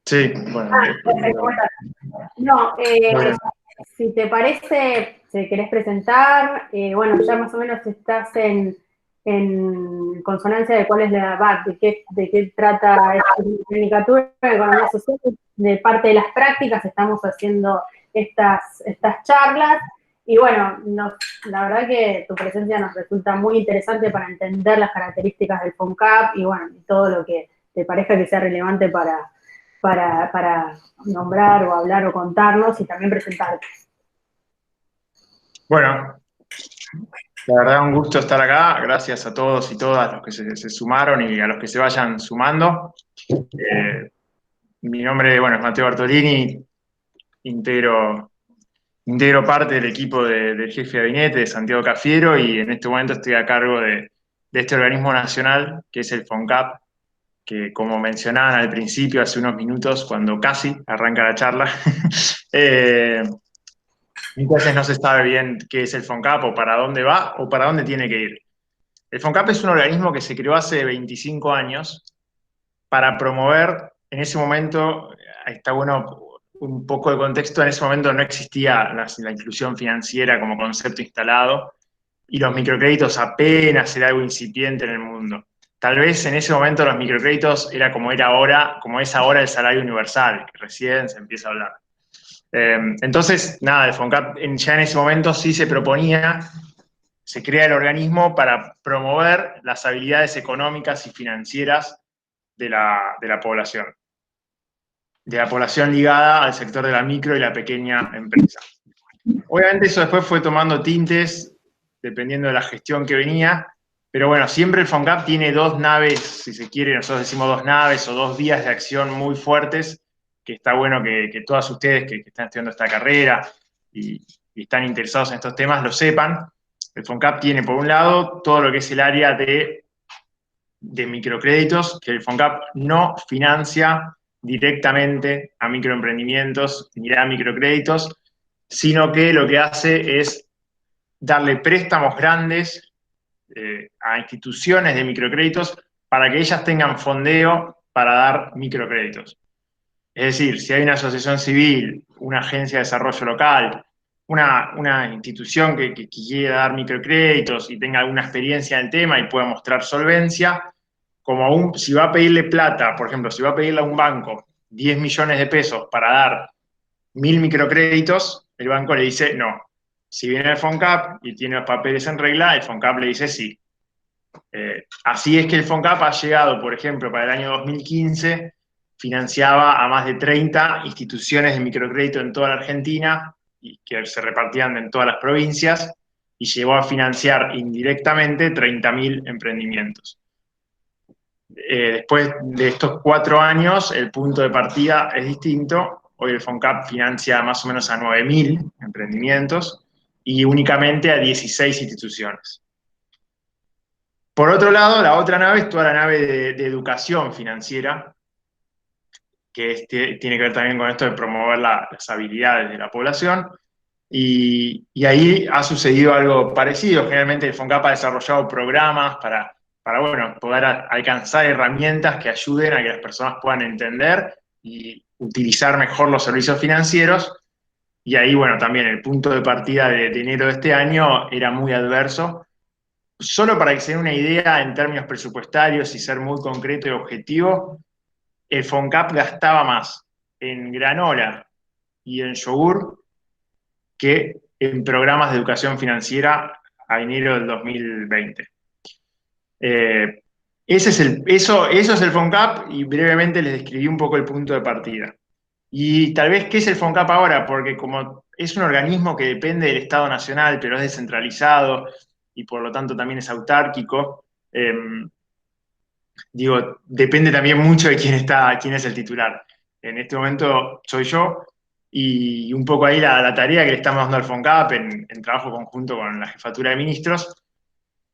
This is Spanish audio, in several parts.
Sí, bueno, ¿Cómo estás? No, bueno, si te parece, si querés presentar, bueno, ya más o menos estás en consonancia de cuál es la BAC, de qué trata esta Tecnicatura de Economía Social. De parte de las prácticas estamos haciendo estas charlas y bueno, la verdad que tu presencia nos resulta muy interesante para entender las características del FONCAP y bueno, todo lo que te parezca que sea relevante para nombrar o hablar o contarnos y también presentarte. bueno, la verdad un gusto estar acá. Gracias a todos y todas los que se sumaron y a los que se vayan sumando. Eh, Mi nombre, bueno, es Mateo Bartolini, integro, integro parte del equipo del jefe de gabinete, de Santiago Cafiero, y en este momento estoy a cargo de este organismo nacional, que es el FONCAP, que como mencionaban al principio, hace unos minutos, cuando casi arranca la charla, eh, entonces no se sabe bien qué es el FONCAP o para dónde va o para dónde tiene que ir. El FONCAP es un organismo que se creó hace 25 años para promover, en ese momento, está bueno un poco de contexto, en ese momento no existía la inclusión financiera como concepto instalado y los microcréditos apenas era algo incipiente en el mundo. Tal vez en ese momento los microcréditos era ahora, como es ahora el salario universal, que recién se empieza a hablar. Entonces, nada, el FONCAP ya en ese momento sí se proponía, se crea el organismo para promover las habilidades económicas y financieras de la población ligada al sector de la micro y la pequeña empresa. Obviamente eso después fue tomando tintes dependiendo de la gestión que venía, pero bueno, siempre el FONCAP tiene dos naves, si se quiere, nosotros decimos dos naves o dos vías de acción muy fuertes, que está bueno que todas ustedes que están estudiando esta carrera y están interesados en estos temas lo sepan. El FONCAP tiene por un lado todo lo que es el área de microcréditos, que el FONCAP no financia directamente a microemprendimientos ni da microcréditos, sino que lo que hace es darle préstamos grandes a instituciones de microcréditos para que ellas tengan fondeo para dar microcréditos. Es decir, si hay una asociación civil, una agencia de desarrollo local, una institución que quiera dar microcréditos y tenga alguna experiencia en el tema y pueda mostrar solvencia, si va a pedirle plata, por ejemplo, si va a pedirle a un banco 10 millones de pesos para dar 1000 microcréditos, el banco le dice no. Si viene el FONCAP y tiene los papeles en regla, el FONCAP le dice sí. Así es que el FONCAP ha llegado, por ejemplo, para el año 2015, financiaba a más de 30 instituciones de microcrédito en toda la Argentina, y que se repartían en todas las provincias, y llegó a financiar indirectamente 30.000 emprendimientos. Después de estos 4 años, el punto de partida es distinto. Hoy el FONCAP financia más o menos a 9.000 emprendimientos y únicamente a 16 instituciones. Por otro lado, la otra nave es toda la nave de educación financiera, tiene que ver también con esto de promover las habilidades de la población. Y ahí ha sucedido algo parecido. Generalmente el FONCAP ha desarrollado programas para bueno, poder alcanzar herramientas que ayuden a que las personas puedan entender y utilizar mejor los servicios financieros. Y ahí, bueno, también el punto de partida de enero de este año era muy adverso. Solo para que se den una idea en términos presupuestarios y ser muy concreto y objetivo, el FONCAP gastaba más en granola y en yogur que en programas de educación financiera a enero del 2020. Eh, eso es el FONCAP y brevemente les describí un poco el punto de partida. Y tal vez, ¿qué es el FONCAP ahora? Porque como es un organismo que depende del Estado Nacional, pero es descentralizado y por lo tanto también es autárquico, digo, depende también mucho de quién es el titular. En este momento soy yo y un poco ahí la tarea que le estamos dando al FONCAP en trabajo conjunto con la Jefatura de Ministros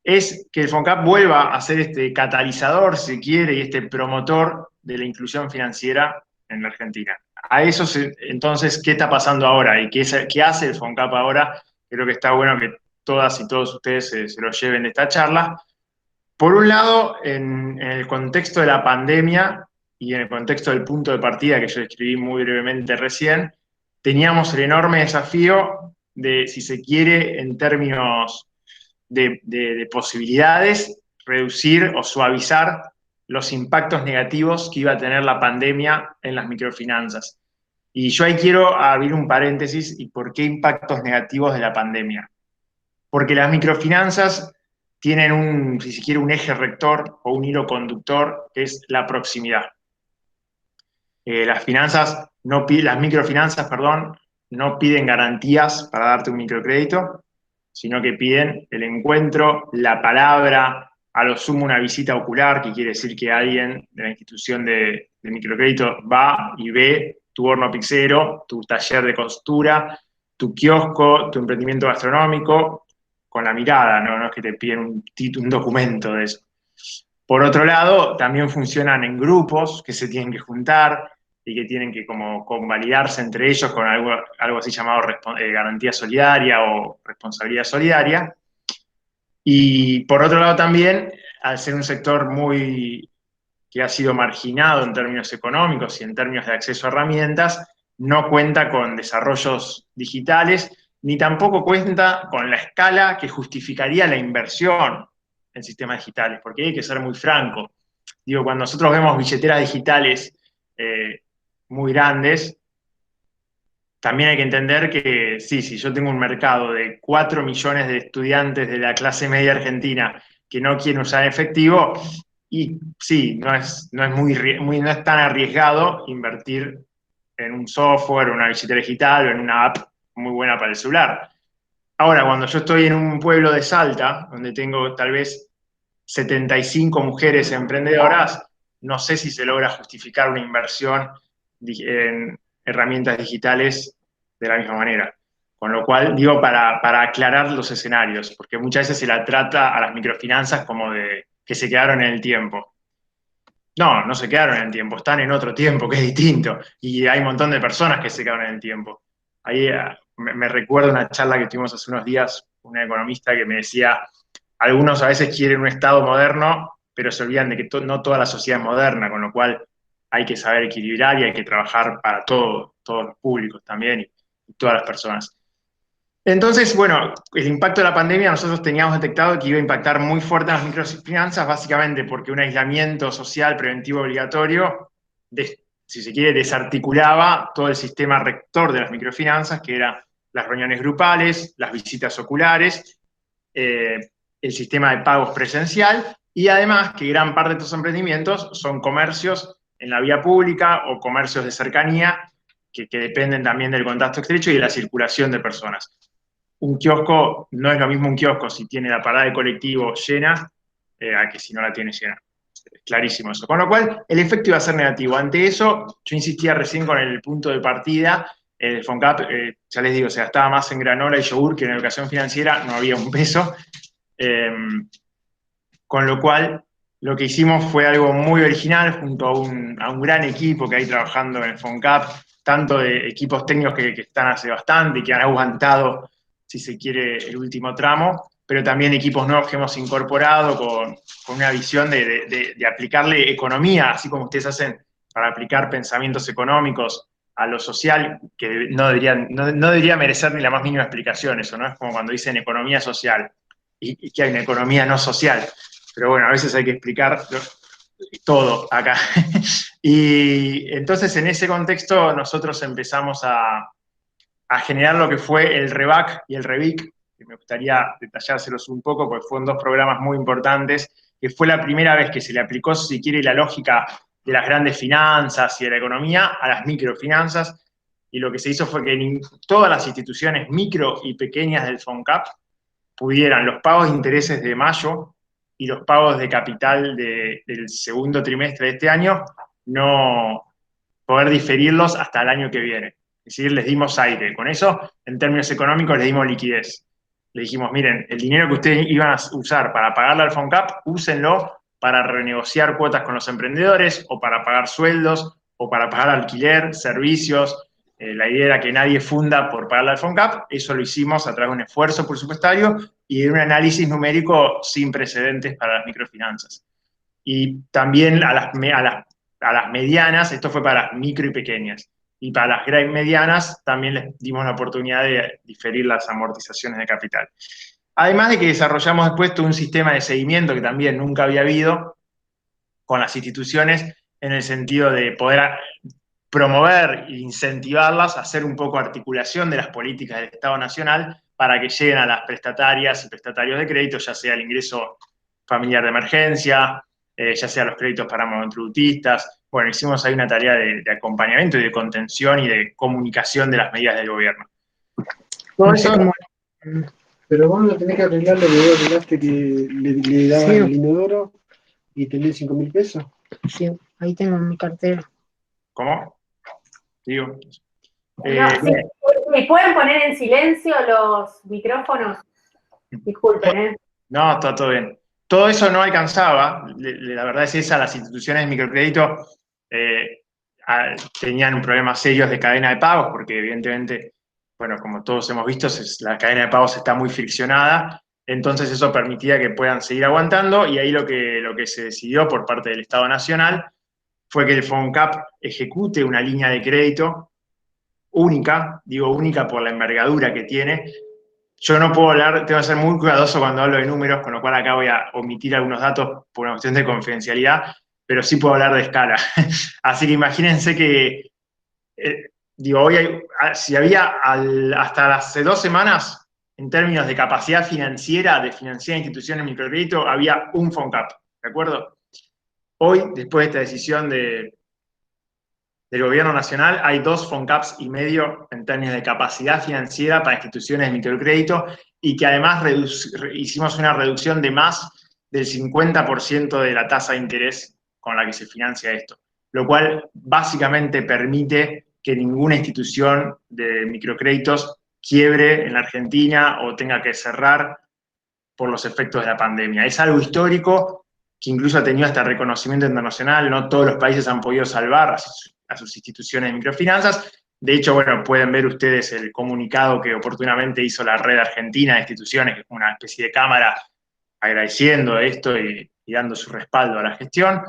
es que el FONCAP vuelva a ser este catalizador, si quiere, y este promotor de la inclusión financiera en la Argentina. Entonces, ¿qué está pasando ahora? ¿Y qué hace el FONCAP ahora? Creo que está bueno que todas y todos ustedes se lo lleven de esta charla. Por un lado, en el contexto de la pandemia, y en el contexto del punto de partida que yo describí muy brevemente recién, teníamos el enorme desafío de, si se quiere, en términos de posibilidades, reducir o suavizar los impactos negativos que iba a tener la pandemia en las microfinanzas. Y yo ahí quiero abrir un paréntesis, ¿y por qué impactos negativos de la pandemia? Porque las microfinanzas tienen un, si se quiere, un eje rector o un hilo conductor, que es la proximidad. Las microfinanzas, perdón, no piden garantías para darte un microcrédito, sino que piden el encuentro, la palabra, a lo sumo una visita ocular, que quiere decir que alguien de la institución de microcrédito va y ve tu horno pizzero, tu taller de costura, tu kiosco, tu emprendimiento gastronómico, con la mirada, no es que te piden un documento de eso. Por otro lado, también funcionan en grupos que se tienen que juntar y que tienen que como convalidarse entre ellos con algo así llamado garantía solidaria o responsabilidad solidaria. Y por otro lado también, al ser un sector que ha sido marginado en términos económicos y en términos de acceso a herramientas, no cuenta con desarrollos digitales, ni tampoco cuenta con la escala que justificaría la inversión en sistemas digitales, porque hay que ser muy franco. Digo, cuando nosotros vemos billeteras digitales muy grandes, también hay que entender que sí, si yo tengo un mercado de 4 millones de estudiantes de la clase media argentina que no quieren usar efectivo, y sí, no es tan arriesgado invertir en un software, una billetera digital o en una app muy buena para el celular. Ahora, cuando yo estoy en un pueblo de Salta, donde tengo tal vez 75 mujeres emprendedoras, no sé si se logra justificar una inversión en herramientas digitales de la misma manera. Con lo cual, digo, para aclarar los escenarios, porque muchas veces se la trata a las microfinanzas como de que se quedaron en el tiempo. No se quedaron en el tiempo, están en otro tiempo que es distinto. Y hay un montón de personas que se quedaron en el tiempo. Ahí me recuerdo una charla que tuvimos hace unos días, una economista que me decía, algunos a veces quieren un Estado moderno, pero se olvidan de que no toda la sociedad es moderna, con lo cual hay que saber equilibrar y hay que trabajar para todos los públicos también y todas las personas. Entonces, bueno, el impacto de la pandemia nosotros teníamos detectado que iba a impactar muy fuerte en las microfinanzas, básicamente porque un aislamiento social preventivo obligatorio, si se quiere, desarticulaba todo el sistema rector de las microfinanzas, que eran las reuniones grupales, las visitas oculares, el sistema de pagos presencial, y además que gran parte de estos emprendimientos son comercios en la vía pública o comercios de cercanía que dependen también del contacto estrecho y de la circulación de personas. Un kiosco no es lo mismo un kiosco si tiene la parada de colectivo llena a que si no la tiene llena. Es clarísimo eso. Con lo cual, el efecto iba a ser negativo. Ante eso, yo insistía recién con el punto de partida. El FONCAP, ya les digo, se gastaba más en granola y yogur que en educación financiera, no había un peso. Con lo cual, lo que hicimos fue algo muy original junto a un gran equipo que hay trabajando en el FONCAP, tanto de equipos técnicos que están hace bastante y que han aguantado, si se quiere, el último tramo, pero también equipos nuevos que hemos incorporado con una visión de aplicarle economía, así como ustedes hacen para aplicar pensamientos económicos a lo social, que no debería merecer ni la más mínima explicación eso, ¿no? Es como cuando dicen economía social y que hay una economía no social. Pero bueno, a veces hay que explicar todo acá. Y entonces en ese contexto nosotros empezamos a generar lo que fue el REVAC y el REVIC, que me gustaría detallárselos un poco, porque fueron dos programas muy importantes, que fue la primera vez que se le aplicó, si quiere, la lógica de las grandes finanzas y de la economía a las microfinanzas, y lo que se hizo fue que todas las instituciones micro y pequeñas del FONCAP pudieran los pagos de intereses de mayo y los pagos de capital del segundo trimestre de este año, no poder diferirlos hasta el año que viene. Es decir, les dimos aire. Con eso, en términos económicos, les dimos liquidez. Le dijimos, miren, el dinero que ustedes iban a usar para pagarle al FONCAP, úsenlo para renegociar cuotas con los emprendedores, o para pagar sueldos, o para pagar alquiler, servicios. La idea era que nadie funda por pagarle al FONCAP. Eso lo hicimos a través de un esfuerzo presupuestario y de un análisis numérico sin precedentes para las microfinanzas. Y también a las a las medianas, esto fue para las micro y pequeñas. Y para las medianas también les dimos la oportunidad de diferir las amortizaciones de capital. Además de que desarrollamos después todo un sistema de seguimiento que también nunca había habido con las instituciones, en el sentido de poder promover e incentivarlas a hacer un poco articulación de las políticas del Estado Nacional para que lleguen a las prestatarias y prestatarios de crédito, ya sea el ingreso familiar de emergencia, ya sea los créditos para monotributistas. Bueno, hicimos ahí una tarea de acompañamiento y de contención y de comunicación de las medidas del gobierno. Pero vos no tenés que arreglar lo que vos arreglaste, que le dabas Sí. el inodoro y tenés 5.000 pesos. Sí, ahí tengo mi cartera. ¿Cómo? Digo. No, sí, ¿me pueden poner en silencio los micrófonos? Disculpen, No, está todo bien. Todo eso no alcanzaba, la verdad es esa, las instituciones de microcrédito tenían problemas serios de cadena de pagos, porque evidentemente, bueno, como todos hemos visto, la cadena de pagos está muy friccionada, entonces eso permitía que puedan seguir aguantando, y ahí lo que se decidió por parte del Estado Nacional fue que el FONCAP ejecute una línea de crédito única, digo única por la envergadura que tiene. Yo no puedo hablar, tengo que ser muy cuidadoso cuando hablo de números, con lo cual acá voy a omitir algunos datos por una cuestión de confidencialidad, pero sí puedo hablar de escala. Así que imagínense que, digo, hoy si había hasta hace 2 semanas, en términos de capacidad financiera de financiar instituciones de microcrédito, había un FONCAP, ¿de acuerdo? Hoy, después de esta decisión del Gobierno Nacional, hay 2 FONCAPs y medio en términos de capacidad financiera para instituciones de microcrédito, y que además hicimos una reducción de más del 50% de la tasa de interés con la que se financia esto, lo cual básicamente permite que ninguna institución de microcréditos quiebre en la Argentina o tenga que cerrar por los efectos de la pandemia. Es algo histórico que incluso ha tenido hasta reconocimiento internacional. No todos los países han podido salvar a sus instituciones de microfinanzas. De hecho, bueno, pueden ver ustedes el comunicado que oportunamente hizo la Red Argentina de Instituciones, que es una especie de cámara agradeciendo esto y dando su respaldo a la gestión.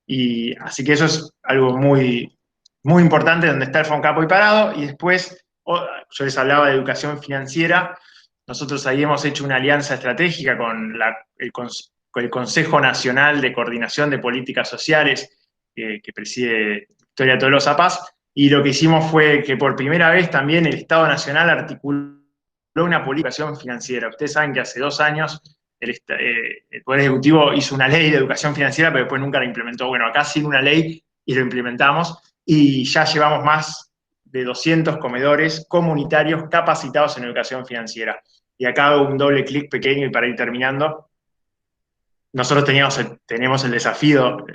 Y así que eso es algo muy, muy importante, donde está el FONCAP hoy parado. Y después, yo les hablaba de educación financiera. Nosotros ahí hemos hecho una alianza estratégica con el Consejo Nacional de Coordinación de Políticas Sociales, que preside Victoria Tolosa Paz, y lo que hicimos fue que por primera vez también el Estado Nacional articuló una política de educación financiera. Ustedes saben que hace 2 años el Poder Ejecutivo hizo una ley de educación financiera, pero después nunca la implementó. Bueno, acá sí una ley y lo implementamos, y ya llevamos más de 200 comedores comunitarios capacitados en educación financiera. Y acá hago un doble clic pequeño y para ir terminando. Nosotros tenemos el desafío,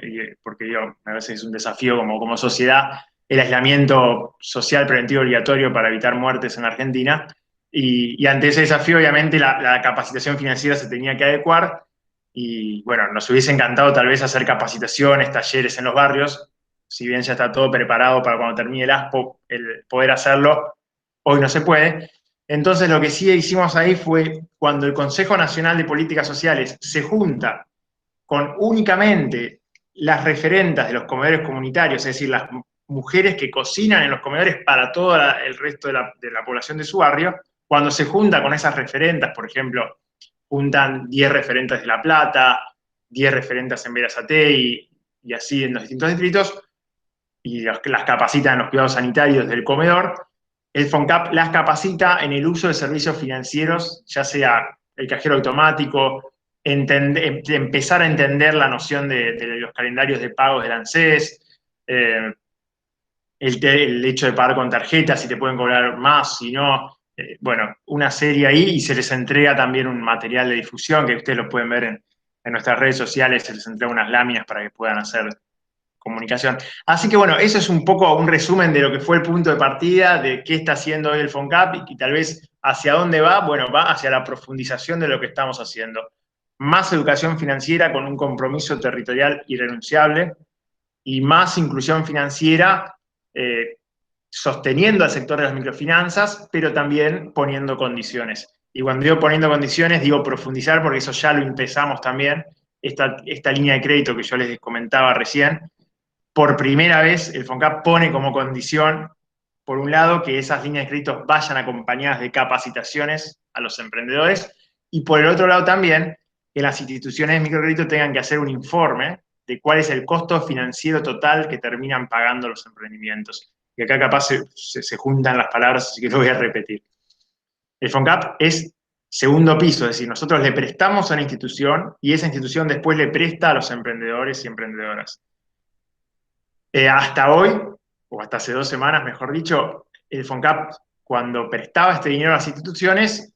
porque a veces es un desafío como sociedad, el aislamiento social preventivo obligatorio para evitar muertes en Argentina, y ante ese desafío obviamente la capacitación financiera se tenía que adecuar, y bueno, nos hubiese encantado tal vez hacer capacitaciones, talleres en los barrios, si bien ya está todo preparado para cuando termine el ASPO, el poder hacerlo, hoy no se puede. Entonces lo que sí hicimos ahí fue, cuando el Consejo Nacional de Políticas Sociales se junta con únicamente las referentas de los comedores comunitarios, es decir, las mujeres que cocinan en los comedores para todo el resto de la población de su barrio, cuando se junta con esas referentas, por ejemplo, juntan 10 referentes de La Plata, 10 referentes en Berazategui, y así en los distintos distritos, y las capacitan en los cuidados sanitarios del comedor. El FONCAP las capacita en el uso de servicios financieros, ya sea el cajero automático, empezar a entender la noción de los calendarios de pagos del ANSES, el hecho de pagar con tarjetas, si te pueden cobrar más, si no, bueno, una serie ahí, y se les entrega también un material de difusión, que ustedes lo pueden ver en nuestras redes sociales, se les entrega unas láminas para que puedan hacer comunicación. Así que bueno, eso es un poco un resumen de lo que fue el punto de partida, de qué está haciendo hoy el FONCAP y tal vez hacia dónde va. Bueno, va hacia la profundización de lo que estamos haciendo. Más educación financiera con un compromiso territorial irrenunciable, y más inclusión financiera sosteniendo al sector de las microfinanzas, pero también poniendo condiciones. Y cuando digo poniendo condiciones, digo profundizar, porque eso ya lo empezamos también, esta línea de crédito que yo les comentaba recién, por primera vez el FONCAP pone como condición, por un lado, que esas líneas de créditos vayan acompañadas de capacitaciones a los emprendedores, y por el otro lado también, que las instituciones de microcrédito tengan que hacer un informe de cuál es el costo financiero total que terminan pagando los emprendimientos. Y acá capaz se juntan las palabras, así que lo voy a repetir. El FONCAP es segundo piso, es decir, nosotros le prestamos a una institución y esa institución después le presta a los emprendedores y emprendedoras. Hasta hoy, o hasta hace 2 semanas, mejor dicho, el FONCAP, cuando prestaba este dinero a las instituciones,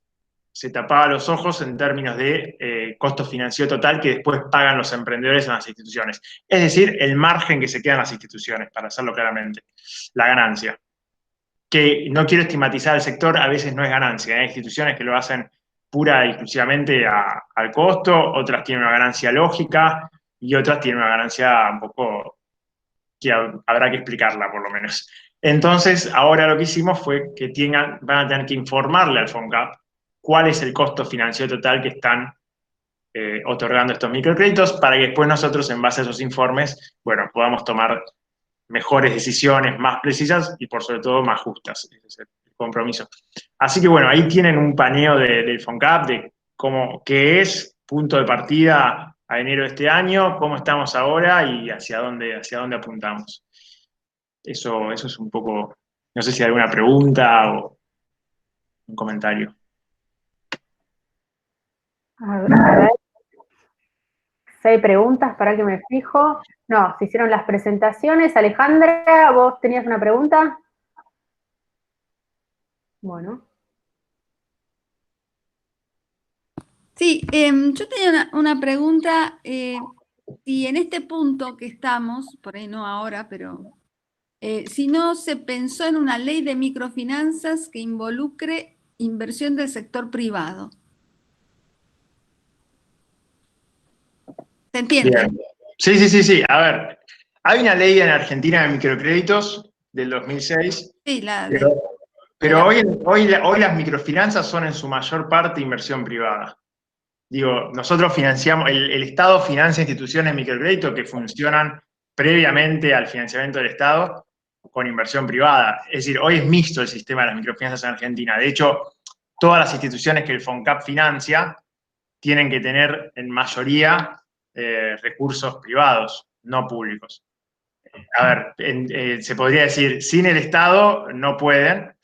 se tapaba los ojos en términos de costo financiero total que después pagan los emprendedores en las instituciones. Es decir, el margen que se queda en las instituciones, para hacerlo claramente, la ganancia. Que no quiero estigmatizar al sector, a veces no es ganancia. Hay instituciones que lo hacen pura y exclusivamente al costo, otras tienen una ganancia lógica y otras tienen una ganancia un poco que habrá que explicarla por lo menos. Entonces, ahora lo que hicimos fue que van a tener que informarle al FONCAP cuál es el costo financiero total que están otorgando estos microcréditos para que después nosotros, en base a esos informes, bueno, podamos tomar mejores decisiones, más precisas y por sobre todo más justas. Ese es el compromiso. Así que bueno, ahí tienen un paneo del FONCAP de qué es punto de partida a enero de este año, cómo estamos ahora y hacia dónde apuntamos. Eso es un poco, no sé si hay alguna pregunta o un comentario. A ver, si hay preguntas, para que me fijo. No, se hicieron las presentaciones. Alejandra, ¿vos tenías una pregunta? Bueno. Sí, yo tenía una pregunta. Si en este punto que estamos, por ahí no ahora, pero si no se pensó en una ley de microfinanzas que involucre inversión del sector privado. ¿Se entiende? Bien. Sí. A ver, hay una ley en Argentina de microcréditos del 2006. Sí, Pero hoy las microfinanzas son en su mayor parte inversión privada. Digo, nosotros financiamos, el Estado financia instituciones de microcrédito que funcionan previamente al financiamiento del Estado con inversión privada. Es decir, hoy es mixto el sistema de las microfinanzas en Argentina. De hecho, todas las instituciones que el FONCAP financia tienen que tener en mayoría recursos privados, no públicos. A ver, se podría decir, sin el Estado no pueden,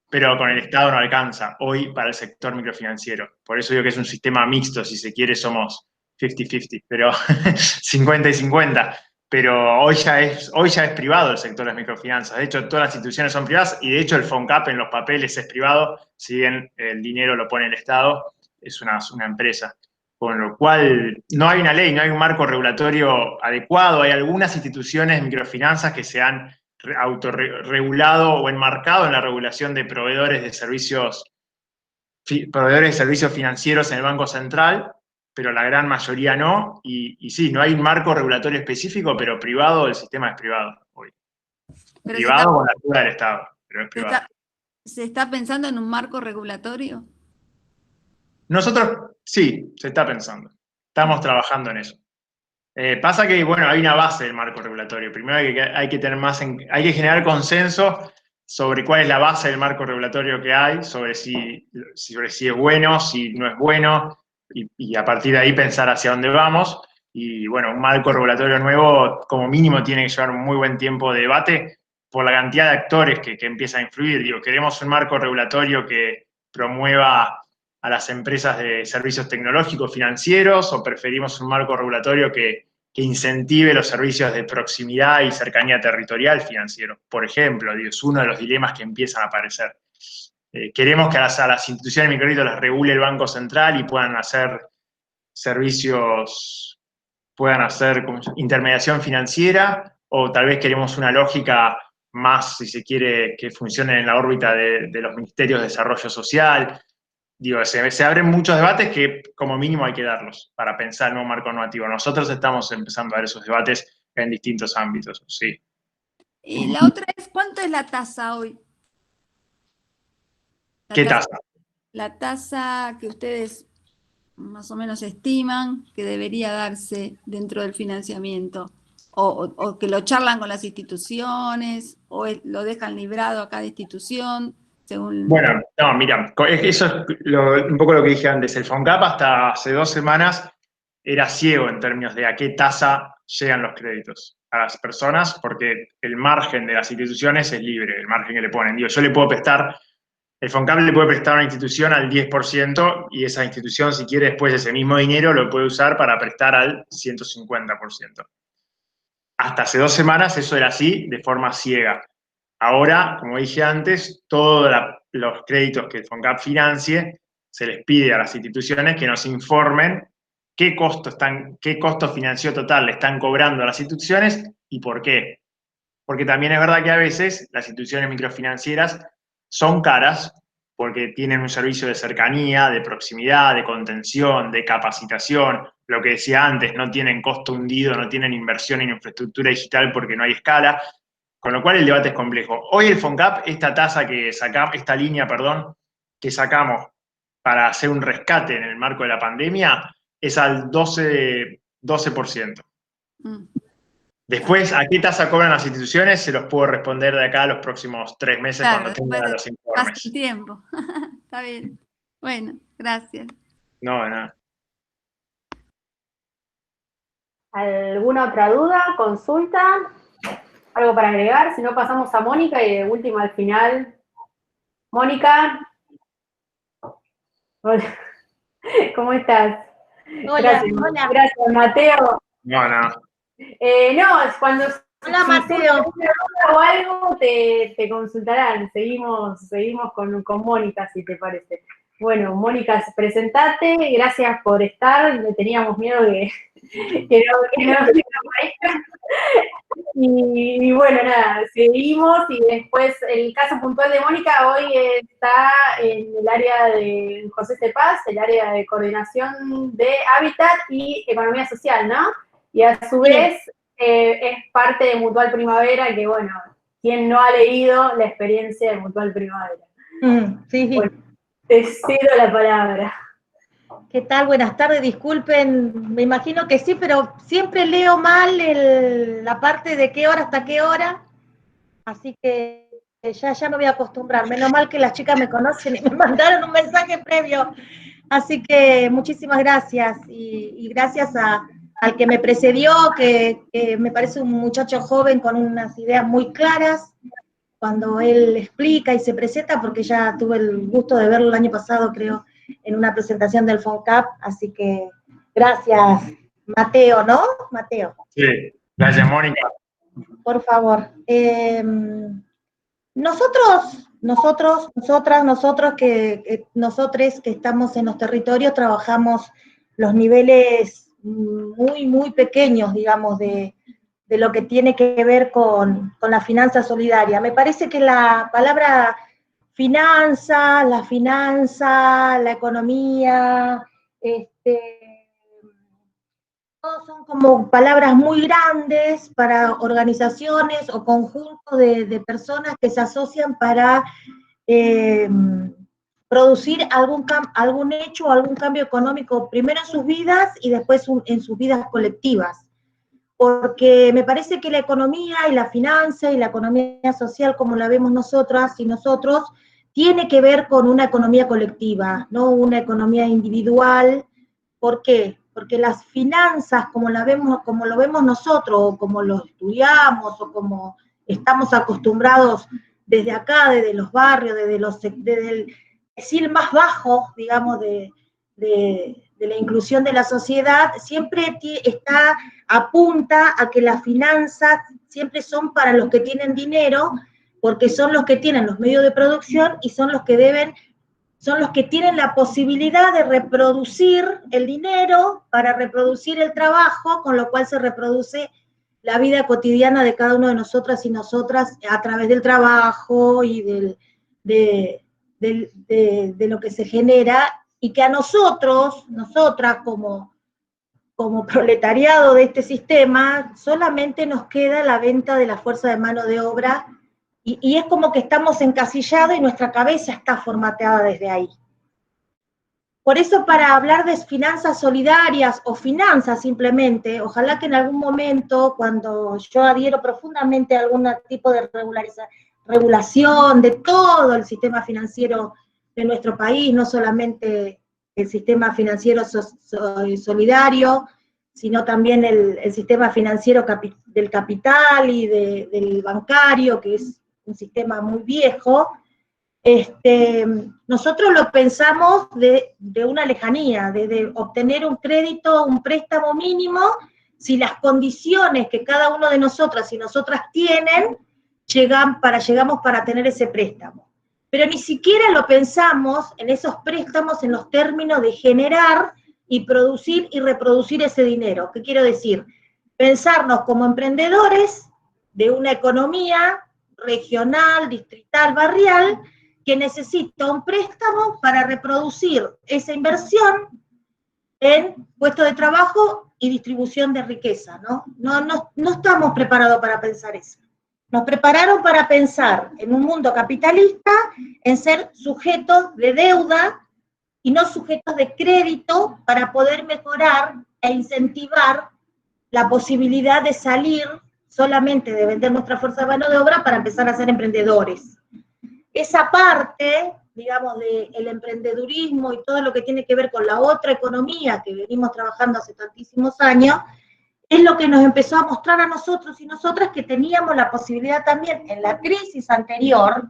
pero con el Estado no alcanza hoy para el sector microfinanciero. Por eso digo que es un sistema mixto, si se quiere somos 50-50, pero 50 y 50. Pero hoy ya es privado el sector de las microfinanzas. De hecho, todas las instituciones son privadas y de hecho el FONCAP en los papeles es privado, si bien el dinero lo pone el Estado, es una empresa. Con lo cual, no hay una ley, no hay un marco regulatorio adecuado. Hay algunas instituciones de microfinanzas que se han autorregulado o enmarcado en la regulación de proveedores de servicios financieros en el Banco Central, pero la gran mayoría no. Y sí, no hay un marco regulatorio específico, pero privado, el sistema es privado hoy. Pero Privado con la ayuda del Estado, pero es privado. ¿Se está pensando en un marco regulatorio? Nosotros, sí, se está pensando. Estamos trabajando en eso. Pasa que, bueno, hay una base del marco regulatorio. Primero hay que generar consenso sobre cuál es la base del marco regulatorio que hay, sobre si es bueno, si no es bueno, y a partir de ahí pensar hacia dónde vamos. Y bueno, un marco regulatorio nuevo, como mínimo, tiene que llevar un muy buen tiempo de debate por la cantidad de actores que empiezan a influir. Digo, queremos un marco regulatorio que promueva a las empresas de servicios tecnológicos financieros o preferimos un marco regulatorio que incentive los servicios de proximidad y cercanía territorial financiero. Por ejemplo, es uno de los dilemas que empiezan a aparecer. Queremos que a las instituciones de microcrédito las regule el Banco Central y puedan hacer servicios, intermediación financiera, o tal vez queremos una lógica más, si se quiere, que funcione en la órbita de los ministerios de desarrollo social. Digo, se abren muchos debates que como mínimo hay que darlos para pensar en un marco normativo. Nosotros estamos empezando a ver esos debates en distintos ámbitos, sí. Y la otra es, ¿cuánto es la tasa hoy? ¿Qué tasa? La tasa que ustedes más o menos estiman que debería darse dentro del financiamiento. o que lo charlan con las instituciones, o lo dejan librado a cada institución, según... Bueno, no, mira, eso es un poco lo que dije antes. El FONCAP hasta hace 2 semanas era ciego en términos de a qué tasa llegan los créditos a las personas, porque el margen de las instituciones es libre, el margen que le ponen. Digo, yo le puedo prestar, el FONCAP le puede prestar a una institución al 10% y esa institución, si quiere, después ese mismo dinero lo puede usar para prestar al 150%. Hasta hace 2 semanas eso era así, de forma ciega. Ahora, como dije antes, todos los créditos que el FONCAP financie, se les pide a las instituciones que nos informen qué costo financiero total le están cobrando a las instituciones y por qué. Porque también es verdad que a veces las instituciones microfinancieras son caras porque tienen un servicio de cercanía, de proximidad, de contención, de capacitación. Lo que decía antes, no tienen costo hundido, no tienen inversión en infraestructura digital porque no hay escala. Con lo cual el debate es complejo. Hoy el FONCAP, esta línea, que sacamos para hacer un rescate en el marco de la pandemia, es al 12%. Después, ¿a qué tasa cobran las instituciones? Se los puedo responder de acá a los próximos 3 meses cuando tenga los informes. Pasa el tiempo. Está bien. Bueno, gracias. No, nada. ¿Alguna otra duda? ¿Consulta? ¿Algo para agregar? Si no, pasamos a Mónica y de última al final. Mónica. Hola. ¿Cómo estás? Hola, hola. Gracias, Mateo. No. No, cuando Hola, Mateo. O algo te consultarán. Seguimos con Mónica, si te parece. Bueno, Mónica, presentate, gracias por estar. Le teníamos miedo que no aparezca. Y bueno, nada, seguimos y después el caso puntual de Mónica hoy está en el área de José Cepaz, el área de coordinación de hábitat y economía social, ¿no? Y a su vez es parte de Mutual Primavera, que bueno, ¿quién no ha leído la experiencia de Mutual Primavera? Sí. Bueno, te cedo la palabra. ¿Qué tal? Buenas tardes, disculpen, me imagino que sí, pero siempre leo mal la parte de qué hora hasta qué hora, así que ya me voy a acostumbrar. Menos mal que las chicas me conocen y me mandaron un mensaje previo, así que muchísimas gracias, y gracias al que me precedió, que me parece un muchacho joven con unas ideas muy claras, cuando él explica y se presenta, porque ya tuve el gusto de verlo el año pasado, creo, en una presentación del FONCAP, así que gracias, Mateo, ¿no? Mateo. Sí, gracias, Mónica. Por favor. Nosotros que estamos en los territorios trabajamos los niveles muy, muy pequeños, digamos, de lo que tiene que ver con la finanza solidaria. Me parece que la palabra la finanza, la economía, todos son como palabras muy grandes para organizaciones o conjuntos de personas que se asocian para producir algún hecho o algún cambio económico, primero en sus vidas y después en sus vidas colectivas. Porque me parece que la economía y la finanza y la economía social, como la vemos nosotras y nosotros, tiene que ver con una economía colectiva, no una economía individual. ¿Por qué? Porque las finanzas, como lo vemos nosotros, o como lo estudiamos, o como estamos acostumbrados desde acá, desde los barrios, desde el decir más bajo, digamos, de la inclusión de la sociedad, siempre apunta a que las finanzas siempre son para los que tienen dinero, porque son los que tienen los medios de producción y son los que tienen la posibilidad de reproducir el dinero para reproducir el trabajo, con lo cual se reproduce la vida cotidiana de cada uno de nosotras y nosotras a través del trabajo y de lo que se genera, y que a nosotras como proletariado de este sistema, solamente nos queda la venta de la fuerza de mano de obra, y es como que estamos encasillados y nuestra cabeza está formateada desde ahí. Por eso, para hablar de finanzas solidarias o finanzas simplemente, ojalá que en algún momento, cuando yo adhiero profundamente a algún tipo de regulación de todo el sistema financiero de nuestro país, no solamente el sistema financiero solidario, sino también el sistema financiero del capital y del bancario, que es un sistema muy viejo. Nosotros lo pensamos de una lejanía, de obtener un crédito, un préstamo mínimo, si las condiciones que cada uno de nosotras y nosotras tienen, llegamos para tener ese préstamo. Pero ni siquiera lo pensamos en esos préstamos en los términos de generar y producir y reproducir ese dinero. ¿Qué quiero decir? Pensarnos como emprendedores de una economía regional, distrital, barrial, que necesita un préstamo para reproducir esa inversión en puestos de trabajo y distribución de riqueza, ¿no? No estamos preparados para pensar eso. Nos prepararon para pensar en un mundo capitalista, en ser sujetos de deuda y no sujetos de crédito para poder mejorar e incentivar la posibilidad de salir solamente de vender nuestra fuerza de mano de obra para empezar a ser emprendedores. Esa parte, digamos, del emprendedurismo y todo lo que tiene que ver con la otra economía que venimos trabajando hace tantísimos años, es lo que nos empezó a mostrar a nosotros y nosotras que teníamos la posibilidad también en la crisis anterior,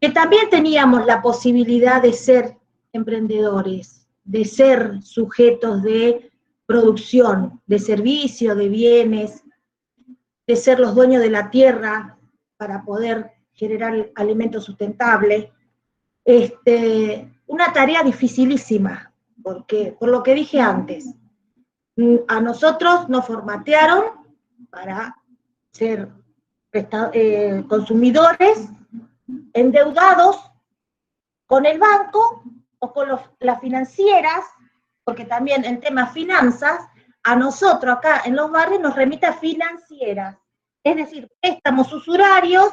que también teníamos la posibilidad de ser emprendedores, de ser sujetos de producción, de servicio, de bienes, de ser los dueños de la tierra para poder generar alimentos sustentables. Una tarea dificilísima, porque, por lo que dije antes, a nosotros nos formatearon para ser consumidores endeudados con el banco o con las financieras, porque también en temas finanzas, a nosotros acá en los barrios nos remite a financieras, es decir, préstamos usurarios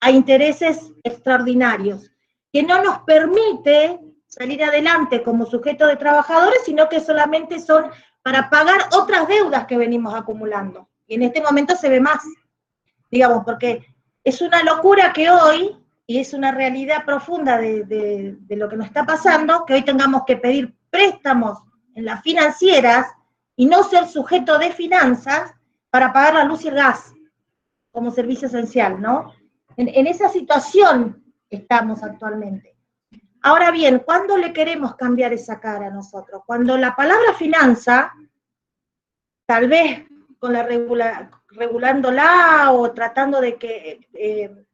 a intereses extraordinarios, que no nos permite salir adelante como sujetos de trabajadores, sino que solamente son para pagar otras deudas que venimos acumulando. Y en este momento se ve más, digamos, porque es una locura que hoy, y es una realidad profunda de lo que nos está pasando, que hoy tengamos que pedir préstamos en las financieras y no ser sujeto de finanzas para pagar la luz y el gas como servicio esencial, ¿no? En esa situación estamos actualmente. Ahora bien, ¿cuándo le queremos cambiar esa cara a nosotros? Cuando la palabra finanza, tal vez con la regulándola o tratando de que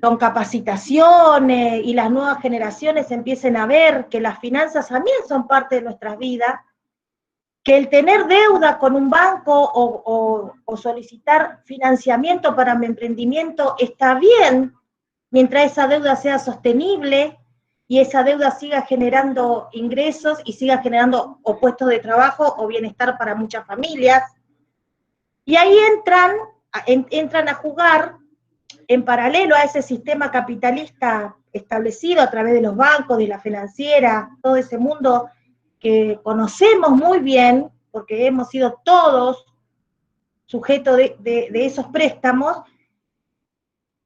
con capacitaciones y las nuevas generaciones empiecen a ver que las finanzas también son parte de nuestras vidas, que el tener deuda con un banco o solicitar financiamiento para mi emprendimiento está bien, mientras esa deuda sea sostenible y esa deuda siga generando ingresos y siga generando o puestos de trabajo o bienestar para muchas familias. Y ahí entran a jugar en paralelo a ese sistema capitalista establecido a través de los bancos, de la financiera, todo ese mundo que conocemos muy bien, porque hemos sido todos sujetos de esos préstamos.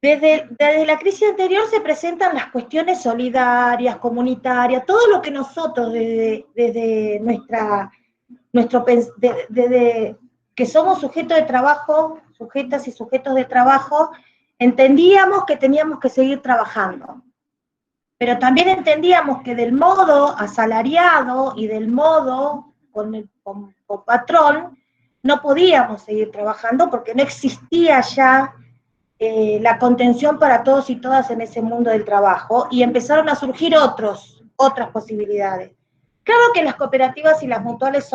Desde la crisis anterior se presentan las cuestiones solidarias, comunitarias, todo lo que nosotros desde que somos sujetos de trabajo, sujetas y sujetos de trabajo, entendíamos que teníamos que seguir trabajando. Pero también entendíamos que del modo asalariado y del modo con patrón, no podíamos seguir trabajando porque no existía ya la contención para todos y todas en ese mundo del trabajo, y empezaron a surgir otras posibilidades. Claro que las cooperativas y las mutuales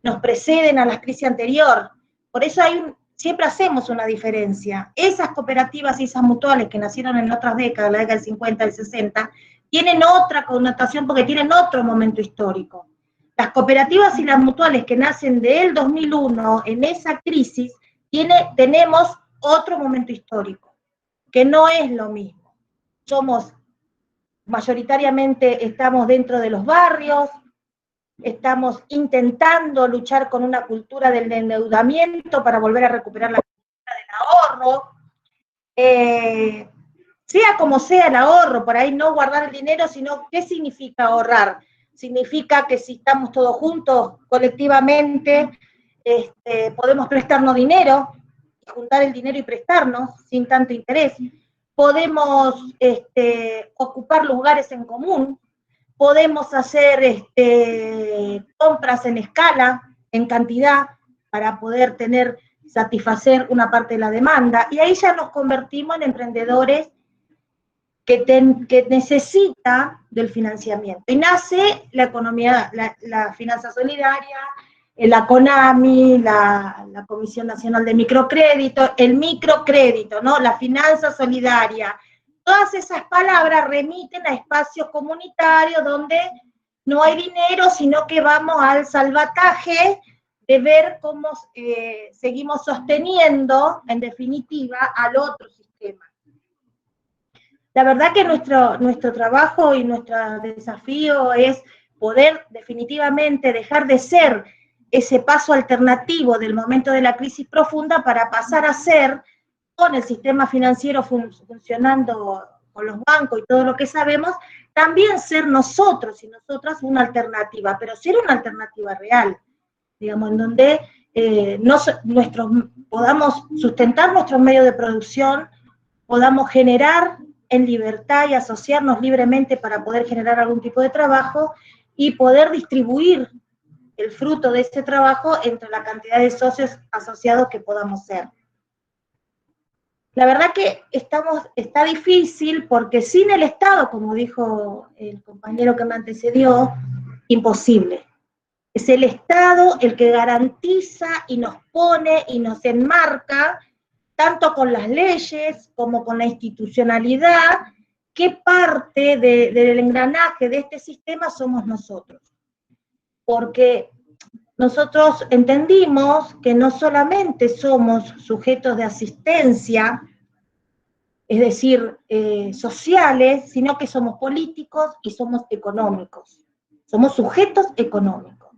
nos preceden a la crisis anterior, por eso siempre hacemos una diferencia. Esas cooperativas y esas mutuales que nacieron en otras décadas, la década del 50, del 60, tienen otra connotación porque tienen otro momento histórico. Las cooperativas y las mutuales que nacen del 2001, en esa crisis, tenemos otro momento histórico, que no es lo mismo. Somos mayoritariamente estamos dentro de los barrios, estamos intentando luchar con una cultura del endeudamiento para volver a recuperar la cultura del ahorro. Sea como sea el ahorro, por ahí no guardar el dinero, sino ¿qué significa ahorrar? Significa que si estamos todos juntos, colectivamente, podemos prestarnos dinero, juntar el dinero y prestarnos sin tanto interés. Podemos ocupar lugares en común, podemos hacer compras en escala, en cantidad, para poder satisfacer una parte de la demanda, y ahí ya nos convertimos en emprendedores que necesita del financiamiento. Y nace la economía, la finanza solidaria, la CONAMI, la Comisión Nacional de Microcrédito, el microcrédito, ¿no? La finanza solidaria. Todas esas palabras remiten a espacios comunitarios donde no hay dinero, sino que vamos al salvataje de ver cómo seguimos sosteniendo, en definitiva, al otro sistema. La verdad que nuestro trabajo y nuestro desafío es poder definitivamente dejar de ser ese paso alternativo del momento de la crisis profunda para pasar a ser, con el sistema financiero funcionando, con los bancos y todo lo que sabemos, también ser nosotros y nosotras una alternativa, pero ser una alternativa real, digamos, en donde podamos sustentar nuestros medios de producción, podamos generar en libertad y asociarnos libremente para poder generar algún tipo de trabajo y poder distribuir el fruto de este trabajo entre la cantidad de socios asociados que podamos ser. La verdad que está difícil porque sin el Estado, como dijo el compañero que me antecedió, imposible. Es el Estado el que garantiza y nos pone y nos enmarca, tanto con las leyes como con la institucionalidad, qué parte del engranaje de este sistema somos nosotros. Porque nosotros entendimos que no solamente somos sujetos de asistencia, es decir, sociales, sino que somos políticos y somos económicos. Somos sujetos económicos.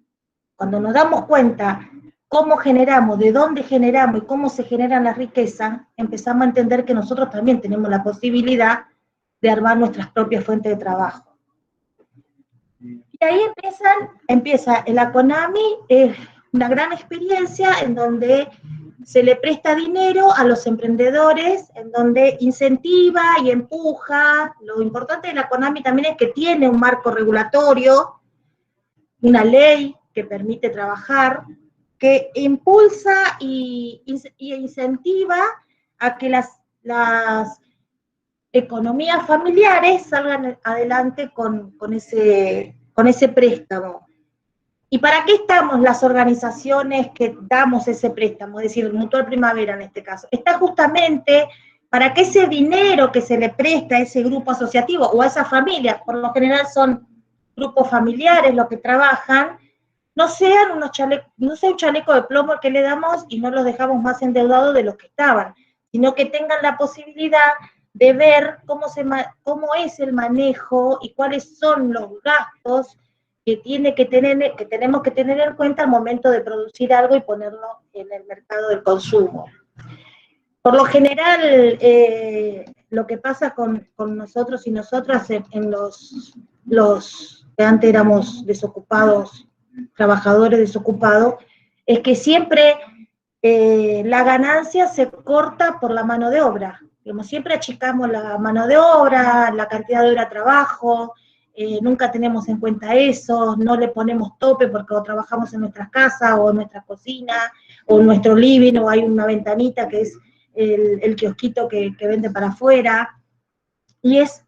Cuando nos damos cuenta cómo generamos, de dónde generamos y cómo se generan las riquezas, empezamos a entender que nosotros también tenemos la posibilidad de armar nuestras propias fuentes de trabajo. Y ahí empieza la CONAMI, es una gran experiencia en donde se le presta dinero a los emprendedores, en donde incentiva y empuja. Lo importante de la CONAMI también es que tiene un marco regulatorio, una ley que permite trabajar, que impulsa y incentiva a que las economías familiares salgan adelante con ese préstamo. ¿Y para qué estamos las organizaciones que damos ese préstamo? Es decir, Mutual Primavera en este caso. Está justamente para que ese dinero que se le presta a ese grupo asociativo o a esas familias, por lo general son grupos familiares los que trabajan, no sea un chaleco de plomo que le damos y no los dejamos más endeudados de los que estaban, sino que tengan la posibilidad de ver cómo es el manejo y cuáles son los gastos que tenemos que tener en cuenta al momento de producir algo y ponerlo en el mercado del consumo. Por lo general, lo que pasa con nosotros y nosotras en los que antes éramos desocupados, trabajadores desocupados, es que siempre la ganancia se corta por la mano de obra. Digamos, siempre achicamos la mano de obra, la cantidad de hora de trabajo, nunca tenemos en cuenta eso, no le ponemos tope porque o trabajamos en nuestras casas o en nuestra cocina o en nuestro living o hay una ventanita que es el kiosquito que vende para afuera, y es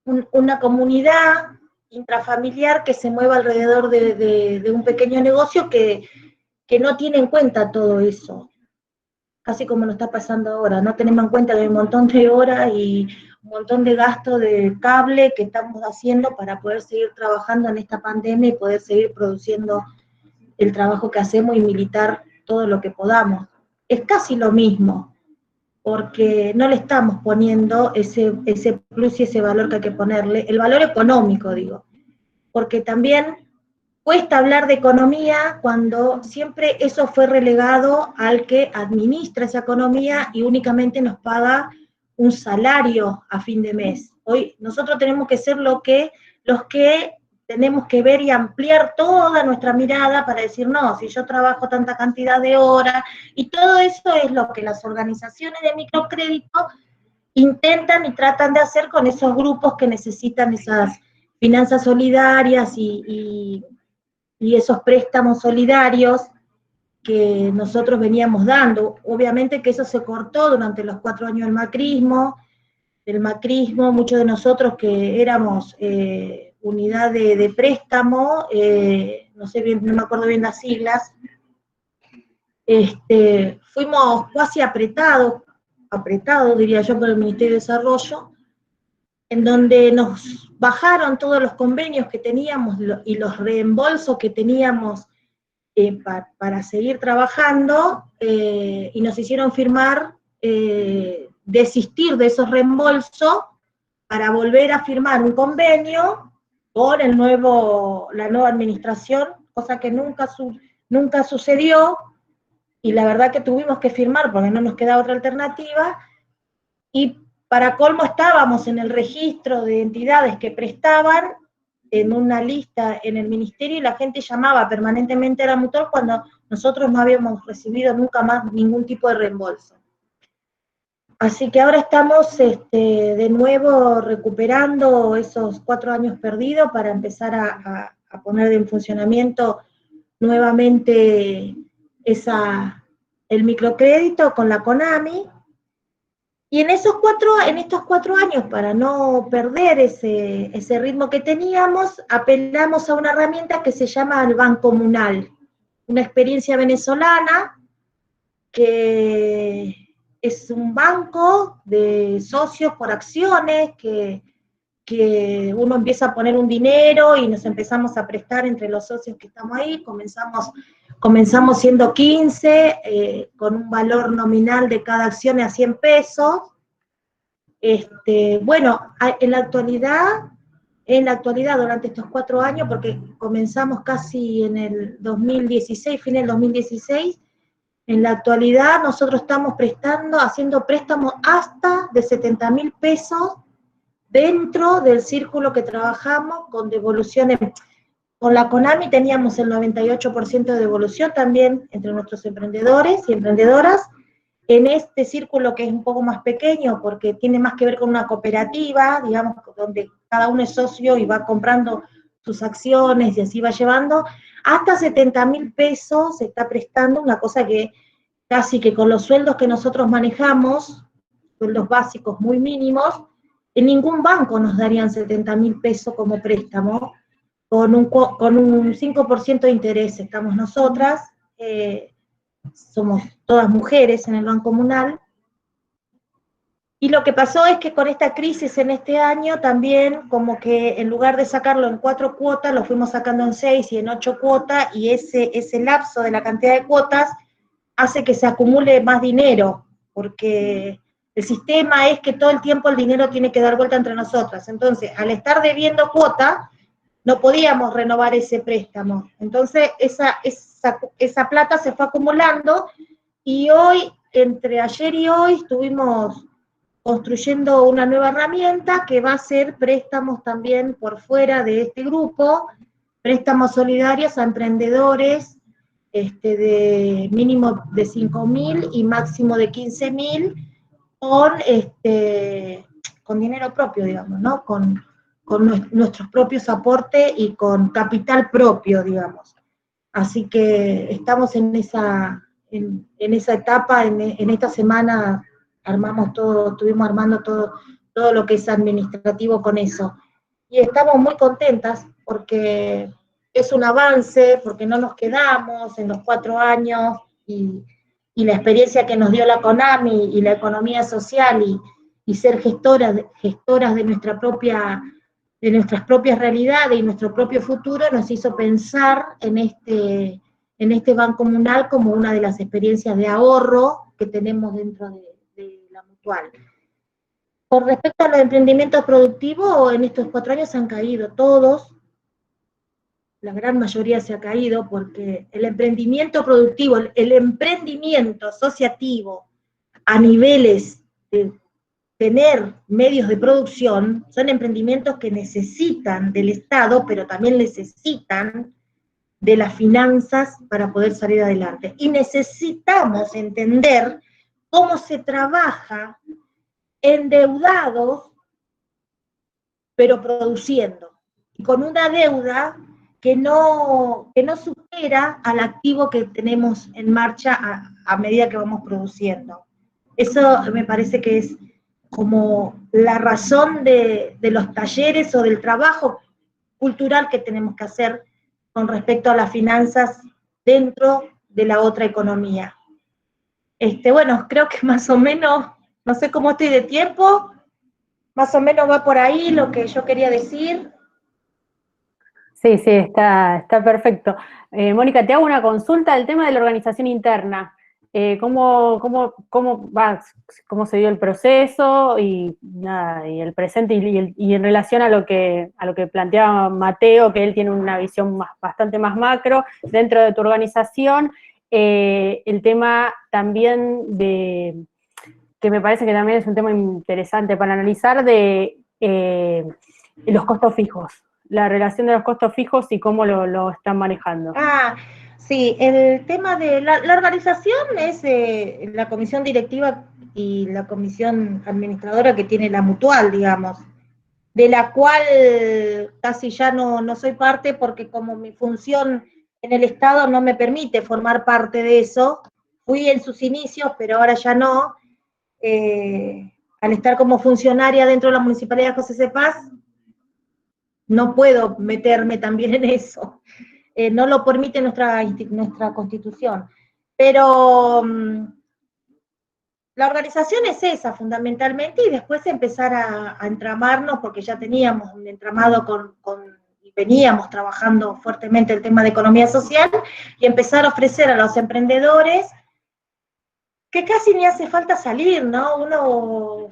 una comunidad intrafamiliar que se mueve alrededor de un pequeño negocio que no tiene en cuenta todo eso, casi como nos está pasando ahora. No tenemos en cuenta que hay un montón de horas y un montón de gasto de cable que estamos haciendo para poder seguir trabajando en esta pandemia y poder seguir produciendo el trabajo que hacemos y militar todo lo que podamos. Es casi lo mismo. porque no le estamos poniendo ese plus y ese valor que hay que ponerle, el valor económico, digo, porque también cuesta hablar de economía cuando siempre eso fue relegado al que administra esa economía y únicamente nos paga un salario a fin de mes. Hoy nosotros tenemos que ser los que tenemos que ver y ampliar toda nuestra mirada para decir, no, si yo trabajo tanta cantidad de horas, y todo eso es lo que las organizaciones de microcrédito intentan y tratan de hacer con esos grupos que necesitan esas finanzas solidarias y esos préstamos solidarios que nosotros veníamos dando. Obviamente que eso se cortó durante los 4 años del macrismo, muchos de nosotros que éramos unidad de préstamo, no sé bien, no me acuerdo bien las siglas, fuimos casi apretados diría yo por el Ministerio de Desarrollo, en donde nos bajaron todos los convenios que teníamos y los reembolsos que teníamos para seguir trabajando, y nos hicieron firmar, desistir de esos reembolsos para volver a firmar un convenio con la nueva administración, cosa que nunca sucedió, y la verdad que tuvimos que firmar porque no nos quedaba otra alternativa, y para colmo estábamos en el registro de entidades que prestaban en una lista en el ministerio y la gente llamaba permanentemente a la Mutual cuando nosotros no habíamos recibido nunca más ningún tipo de reembolso. Así que ahora estamos de nuevo recuperando esos 4 años perdidos para empezar a poner en funcionamiento nuevamente el microcrédito con la CONAMI. Y en estos 4 años, para no perder ese ritmo que teníamos, apelamos a una herramienta que se llama el Bancomunal, una experiencia venezolana que es un banco de socios por acciones, que uno empieza a poner un dinero y nos empezamos a prestar entre los socios que estamos ahí, comenzamos siendo 15, con un valor nominal de cada acción a 100 pesos. Bueno, en la actualidad, durante estos 4 años, porque comenzamos casi en el 2016, fin del 2016, en la actualidad nosotros estamos haciendo préstamos hasta de 70.000 pesos dentro del círculo que trabajamos con devoluciones. Con la CONAMI teníamos el 98% de devolución también entre nuestros emprendedores y emprendedoras. En este círculo que es un poco más pequeño, porque tiene más que ver con una cooperativa, digamos, donde cada uno es socio y va comprando sus acciones y así va llevando, hasta 70.000 pesos se está prestando, una cosa que casi que con los sueldos que nosotros manejamos, sueldos básicos muy mínimos, en ningún banco nos darían 70.000 pesos como préstamo, con un 5% de interés estamos nosotras, somos todas mujeres en el Bancomunal, y lo que pasó es que con esta crisis en este año también, como que en lugar de sacarlo en 4 cuotas, lo fuimos sacando en 6 y en 8 cuotas, y ese lapso de la cantidad de cuotas hace que se acumule más dinero, porque el sistema es que todo el tiempo el dinero tiene que dar vuelta entre nosotras. Entonces, al estar debiendo cuota, no podíamos renovar ese préstamo. Entonces, esa plata se fue acumulando, y hoy, entre ayer y hoy, estuvimos construyendo una nueva herramienta que va a ser préstamos también por fuera de este grupo, préstamos solidarios a emprendedores, de mínimo de 5.000 y máximo de 15.000, con dinero propio, digamos, ¿no? Con nuestros propios aportes y con capital propio, digamos. Así que estamos en esa etapa, en esta semana estuvimos armando todo lo que es administrativo con eso. Y estamos muy contentas porque es un avance, porque no nos quedamos en los 4 años, y la experiencia que nos dio la CONAMI y la economía social y ser gestoras de nuestras propias realidades y nuestro propio futuro nos hizo pensar en este Bancomunal como una de las experiencias de ahorro que tenemos dentro de la actual. Con respecto a los emprendimientos productivos, en estos 4 años han caído todos, la gran mayoría se ha caído porque el emprendimiento productivo, el emprendimiento asociativo a niveles de tener medios de producción, son emprendimientos que necesitan del Estado, pero también necesitan de las finanzas para poder salir adelante. Y necesitamos entender cómo se trabaja endeudados, pero produciendo, y con una deuda que no supera al activo que tenemos en marcha a medida que vamos produciendo. Eso me parece que es como la razón de los talleres o del trabajo cultural que tenemos que hacer con respecto a las finanzas dentro de la otra economía. Bueno, creo que más o menos, no sé cómo estoy de tiempo, más o menos va por ahí lo que yo quería decir. Sí, sí, está perfecto. Mónica, te hago una consulta del tema de la organización interna. ¿Cómo se dio el proceso y el presente y en relación a lo que planteaba Mateo, que él tiene una visión bastante más macro dentro de tu organización, el tema también que me parece que también es un tema interesante para analizar, de los costos fijos, la relación de los costos fijos y cómo lo están manejando. Sí, el tema de la organización es la comisión directiva y la comisión administradora que tiene la mutual, digamos, de la cual casi ya no soy parte porque como mi función en el Estado no me permite formar parte de eso, fui en sus inicios, pero ahora ya no, al estar como funcionaria dentro de la Municipalidad de José C. Paz, no puedo meterme también en eso. No lo permite nuestra Constitución. Pero la organización es esa, fundamentalmente, y después empezar a entramarnos, porque ya teníamos un entramado y veníamos trabajando fuertemente el tema de economía social, y empezar a ofrecer a los emprendedores que casi ni hace falta salir, ¿no?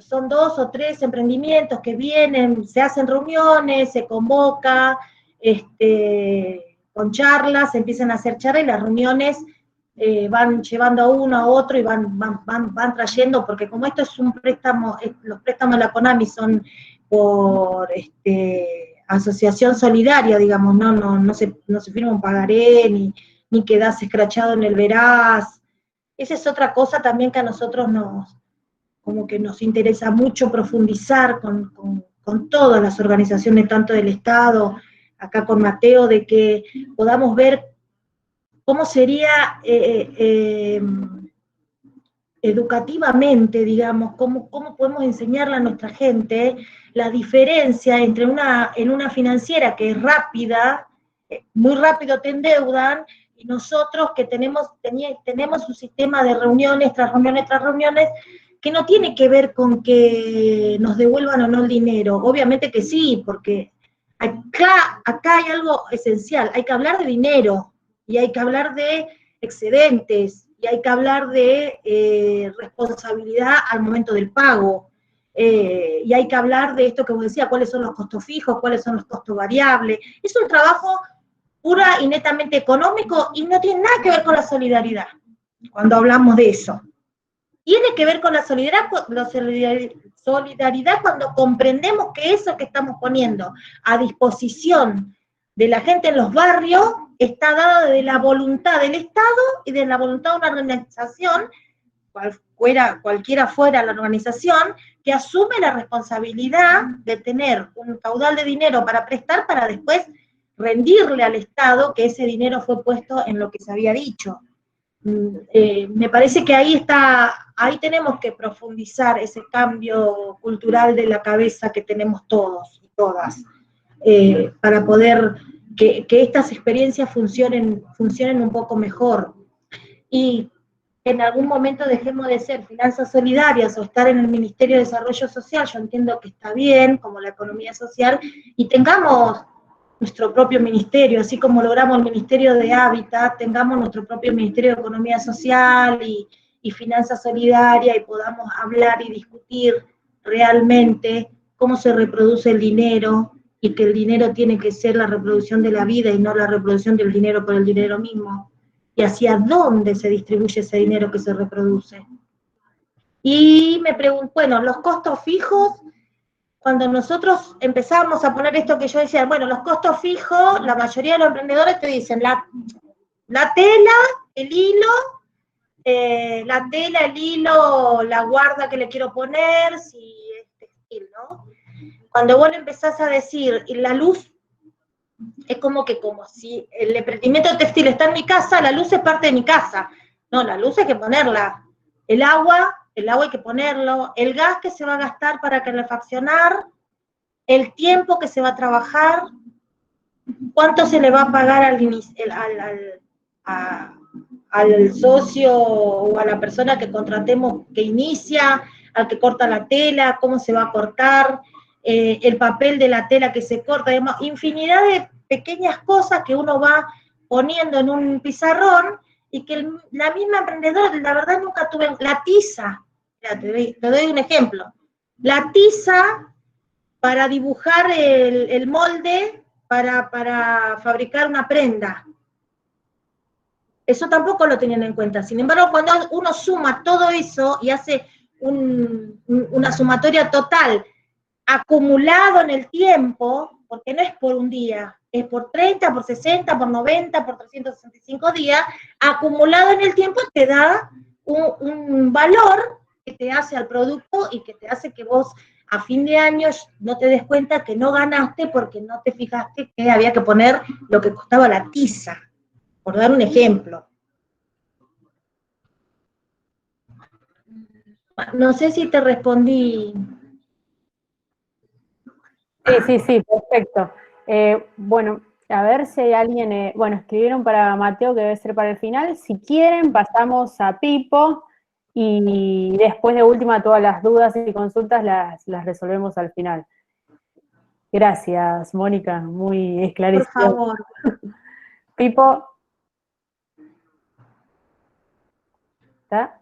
Son 2 o 3 emprendimientos que vienen, se hacen reuniones, se convoca, con charlas, se empiezan a hacer charlas y las reuniones van llevando a uno a otro y van trayendo, porque como esto es un préstamo, los préstamos de la CONAMI son por asociación solidaria, digamos, no se firma un pagaré, ni quedás escrachado en el veraz. Esa es otra cosa también que a nosotros como que nos interesa mucho profundizar con todas las organizaciones, tanto del Estado, acá con Mateo, de que podamos ver cómo sería educativamente, digamos, cómo podemos enseñarle a nuestra gente la diferencia entre en una financiera que es rápida, muy rápido te endeudan, y nosotros que tenemos un sistema de reuniones tras reuniones tras reuniones, que no tiene que ver con que nos devuelvan o no el dinero. Obviamente que sí, porque acá hay algo esencial, hay que hablar de dinero, y hay que hablar de excedentes, y hay que hablar de responsabilidad al momento del pago, y hay que hablar de esto que vos decías, cuáles son los costos fijos, cuáles son los costos variables. Es un trabajo pura y netamente económico y no tiene nada que ver con la solidaridad, cuando hablamos de eso. Tiene que ver con la solidaridad cuando comprendemos que eso que estamos poniendo a disposición de la gente en los barrios está dado de la voluntad del Estado y de la voluntad de una organización, cualquiera fuera la organización, que asume la responsabilidad de tener un caudal de dinero para prestar, para después rendirle al Estado que ese dinero fue puesto en lo que se había dicho. Me parece que ahí tenemos que profundizar ese cambio cultural de la cabeza que tenemos todos y todas, para poder que estas experiencias funcionen un poco mejor. Y en algún momento dejemos de ser finanzas solidarias o estar en el Ministerio de Desarrollo Social, yo entiendo que está bien, como la economía social, y tengamos nuestro propio ministerio, así como logramos el Ministerio de Hábitat, tengamos nuestro propio Ministerio de Economía Social y finanza solidaria y podamos hablar y discutir realmente cómo se reproduce el dinero y que el dinero tiene que ser la reproducción de la vida y no la reproducción del dinero por el dinero mismo, y hacia dónde se distribuye ese dinero que se reproduce. Y me pregunto, bueno, los costos fijos, cuando nosotros empezamos a poner esto que yo decía, bueno, los costos fijos, la mayoría de los emprendedores te dicen la tela, el hilo, la guarda que le quiero poner, si es textil, ¿no? Cuando vos le empezás a decir, y la luz, es como si el emprendimiento textil está en mi casa, la luz es parte de mi casa. No, la luz hay que ponerla. El agua hay que ponerlo. El gas que se va a gastar para calefaccionar, el tiempo que se va a trabajar, cuánto se le va a pagar al socio o a la persona que contratemos que inicia, al que corta la tela, cómo se va a cortar, el papel de la tela que se corta, además, infinidad de pequeñas cosas que uno va poniendo en un pizarrón y que la misma emprendedora, la verdad nunca tuve, la tiza, te doy un ejemplo, la tiza para dibujar el molde para fabricar una prenda. Eso tampoco lo tenían en cuenta. Sin embargo, cuando uno suma todo eso y hace una sumatoria total, acumulado en el tiempo, porque no es por un día, es por 30, por 60, por 90, por 365 días, acumulado en el tiempo te da un valor que te hace al producto y que te hace que vos a fin de año no te des cuenta que no ganaste porque no te fijaste que había que poner lo que costaba la tiza, por dar un ejemplo. No sé si te respondí. Sí, perfecto. Bueno, a ver si hay alguien, bueno, escribieron para Mateo que debe ser para el final. Si quieren, pasamos a Pipo y después de última todas las dudas y consultas las resolvemos al final. Gracias, Mónica, muy esclarecida. Por favor. Pipo. ¿Está?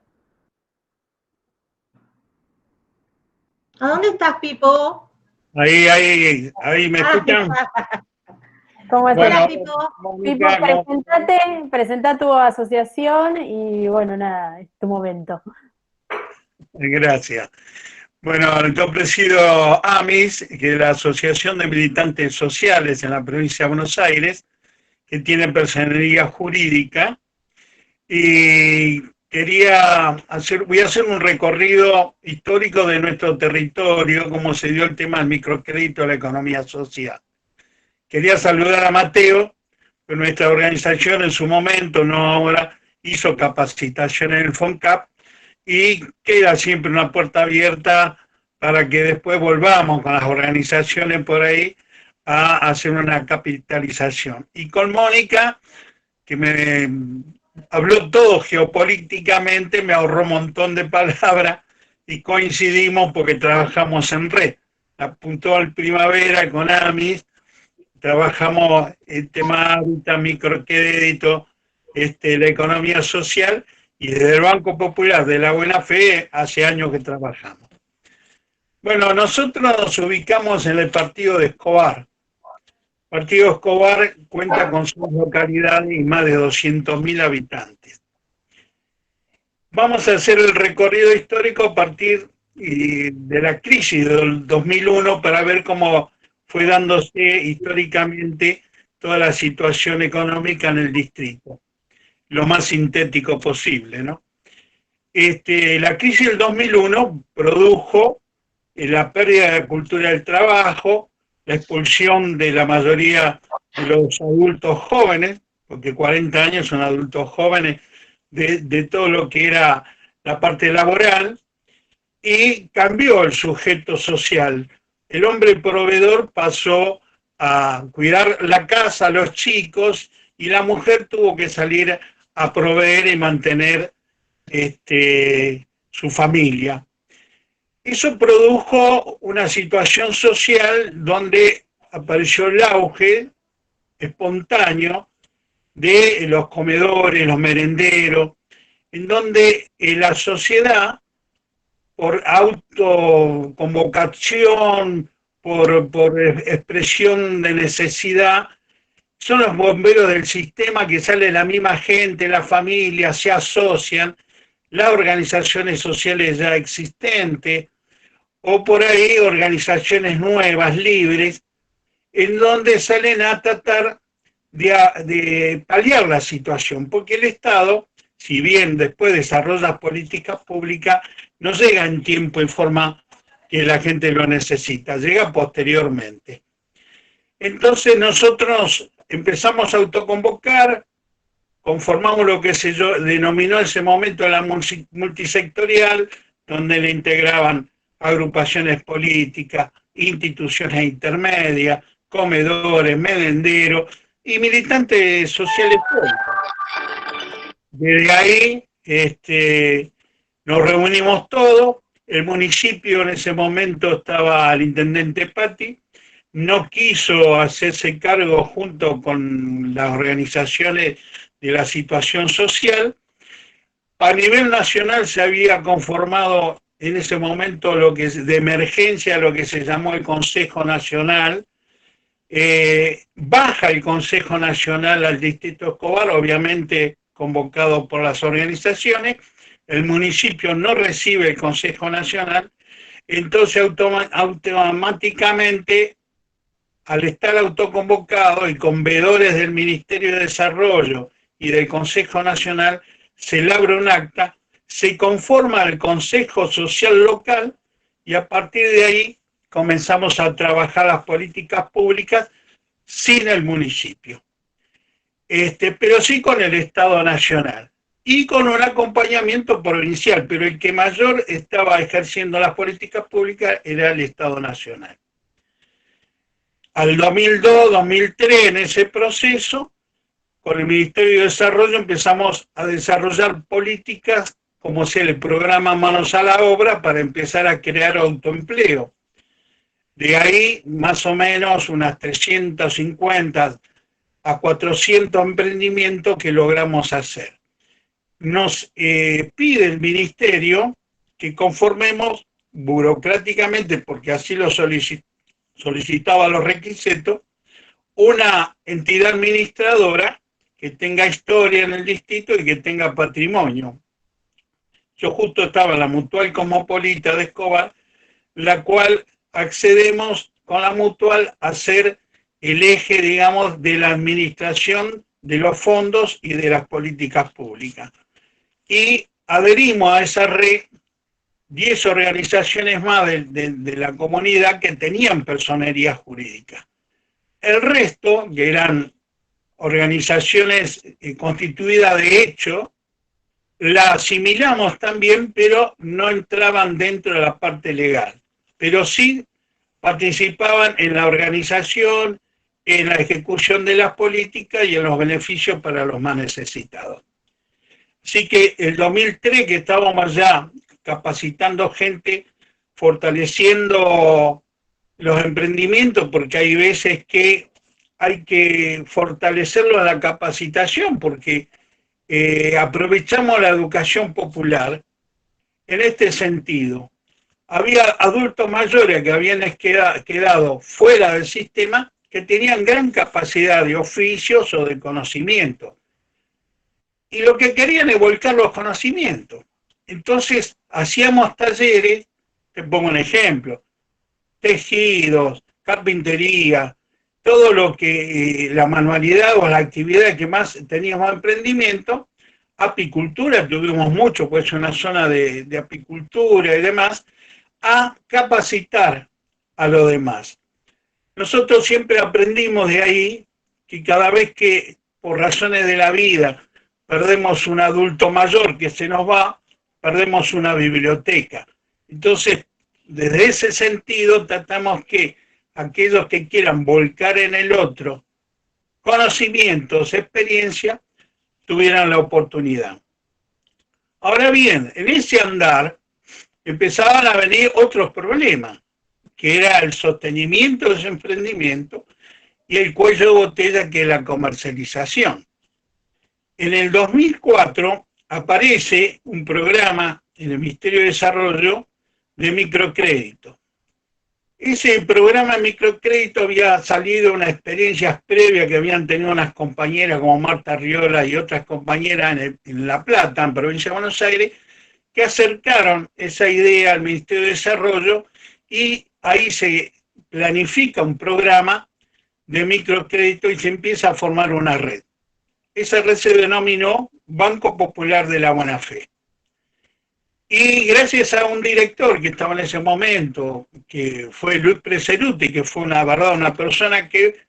¿A dónde estás, Pipo? Ahí, ¿me escuchan? ¿Cómo estás? Hola, Bueno, Pipo. Pipo, presenta tu asociación y bueno, nada, es tu momento. Gracias. Bueno, yo presido AMIS, que es la Asociación de Militantes Sociales en la provincia de Buenos Aires, que tiene personería jurídica, y voy a hacer un recorrido histórico de nuestro territorio, cómo se dio el tema del microcrédito a la economía social. Quería saludar a Mateo, que nuestra organización en su momento, no ahora, hizo capacitación en el FONCAP, y queda siempre una puerta abierta para que después volvamos con las organizaciones por ahí a hacer una capitalización. Y con Mónica, que me habló todo geopolíticamente, me ahorró un montón de palabras y coincidimos porque trabajamos en red. La Puntual Primavera con AMIS, trabajamos el tema hábitat, microcrédito, la economía social, y desde el Banco Popular de la Buena Fe hace años que trabajamos. Bueno, nosotros nos ubicamos en el partido de Escobar. El partido de Escobar cuenta con 6 localidades y más de 200.000 habitantes. Vamos a hacer el recorrido histórico a partir de la crisis del 2001 para ver cómo fue dándose históricamente toda la situación económica en el distrito, lo más sintético posible, ¿no? La crisis del 2001 produjo la pérdida de la cultura del trabajo, la expulsión de la mayoría de los adultos jóvenes, porque 40 años son adultos jóvenes, de todo lo que era la parte laboral, y cambió el sujeto social. El hombre proveedor pasó a cuidar la casa, a los chicos, y la mujer tuvo que salir a proveer y mantener su familia. Eso produjo una situación social donde apareció el auge espontáneo de los comedores, los merenderos, en donde la sociedad, por autoconvocación, por expresión de necesidad, son los bomberos del sistema que sale la misma gente, la familia, se asocian, las organizaciones sociales ya existentes, o por ahí organizaciones nuevas, libres, en donde salen a tratar de paliar la situación, porque el Estado, si bien después desarrolla políticas públicas, no llega en tiempo y forma que la gente lo necesita, llega posteriormente. Entonces nosotros empezamos a autoconvocar, conformamos lo que se denominó en ese momento la multisectorial, donde le integraban agrupaciones políticas, instituciones intermedias, comedores, merenderos y militantes sociales públicos. Desde ahí nos reunimos todos. El municipio en ese momento estaba el intendente Patti, no quiso hacerse cargo junto con las organizaciones de la situación social. A nivel nacional se había conformado en ese momento lo que es de emergencia, lo que se llamó el Consejo Nacional. Baja el Consejo Nacional al Distrito Escobar, obviamente convocado por las organizaciones. El municipio no recibe el Consejo Nacional, entonces automáticamente, al estar autoconvocado y con veedores del Ministerio de Desarrollo y del Consejo Nacional, se labra un acta, se conforma el Consejo Social Local y a partir de ahí comenzamos a trabajar las políticas públicas sin el municipio, pero sí con el Estado Nacional y con un acompañamiento provincial, pero el que mayor estaba ejerciendo las políticas públicas era el Estado Nacional. Al 2002, 2003, en ese proceso, con el Ministerio de Desarrollo empezamos a desarrollar políticas como es el programa Manos a la Obra para empezar a crear autoempleo. De ahí, más o menos, unas 350 a 400 emprendimientos que logramos hacer. Nos pide el Ministerio que conformemos burocráticamente, porque así lo solicitaba los requisitos, una entidad administradora que tenga historia en el distrito y que tenga patrimonio. Yo justo estaba en la Mutual Cosmopolita de Escobar, la cual accedemos con la Mutual a ser el eje, digamos, de la administración de los fondos y de las políticas públicas. Y adherimos a esa red 10 organizaciones más de la comunidad que tenían personería jurídica. El resto, que eran organizaciones constituidas de hecho, la asimilamos también, pero no entraban dentro de la parte legal. Pero sí participaban en la organización, en la ejecución de las políticas y en los beneficios para los más necesitados. Así que el 2003, que estábamos ya capacitando gente, fortaleciendo los emprendimientos, porque hay veces que hay que fortalecerlo a la capacitación, porque aprovechamos la educación popular en este sentido. Había adultos mayores que habían quedado fuera del sistema que tenían gran capacidad de oficios o de conocimiento. Y lo que querían es volcar los conocimientos. Entonces hacíamos talleres, te pongo un ejemplo, tejidos, carpintería, todo lo que la manualidad o la actividad que más teníamos emprendimiento, apicultura, tuvimos mucho, pues es una zona de apicultura y demás, a capacitar a los demás. Nosotros siempre aprendimos de ahí que cada vez que por razones de la vida perdemos un adulto mayor que se nos va, perdemos una biblioteca. Entonces, desde ese sentido tratamos que aquellos que quieran volcar en el otro conocimientos, experiencia, tuvieran la oportunidad. Ahora bien, en ese andar empezaban a venir otros problemas, que era el sostenimiento de ese emprendimiento y el cuello de botella, que es la comercialización. En el 2004 aparece un programa en el Ministerio de Desarrollo de microcrédito. Ese programa de microcrédito había salido de unas experiencias previas que habían tenido unas compañeras como Marta Riola y otras compañeras en La Plata, en provincia de Buenos Aires, que acercaron esa idea al Ministerio de Desarrollo y ahí se planifica un programa de microcrédito y se empieza a formar una red. Esa red se denominó Banco Popular de la Buena Fe. Y gracias a un director que estaba en ese momento, que fue Luis Preseruti, que fue una persona que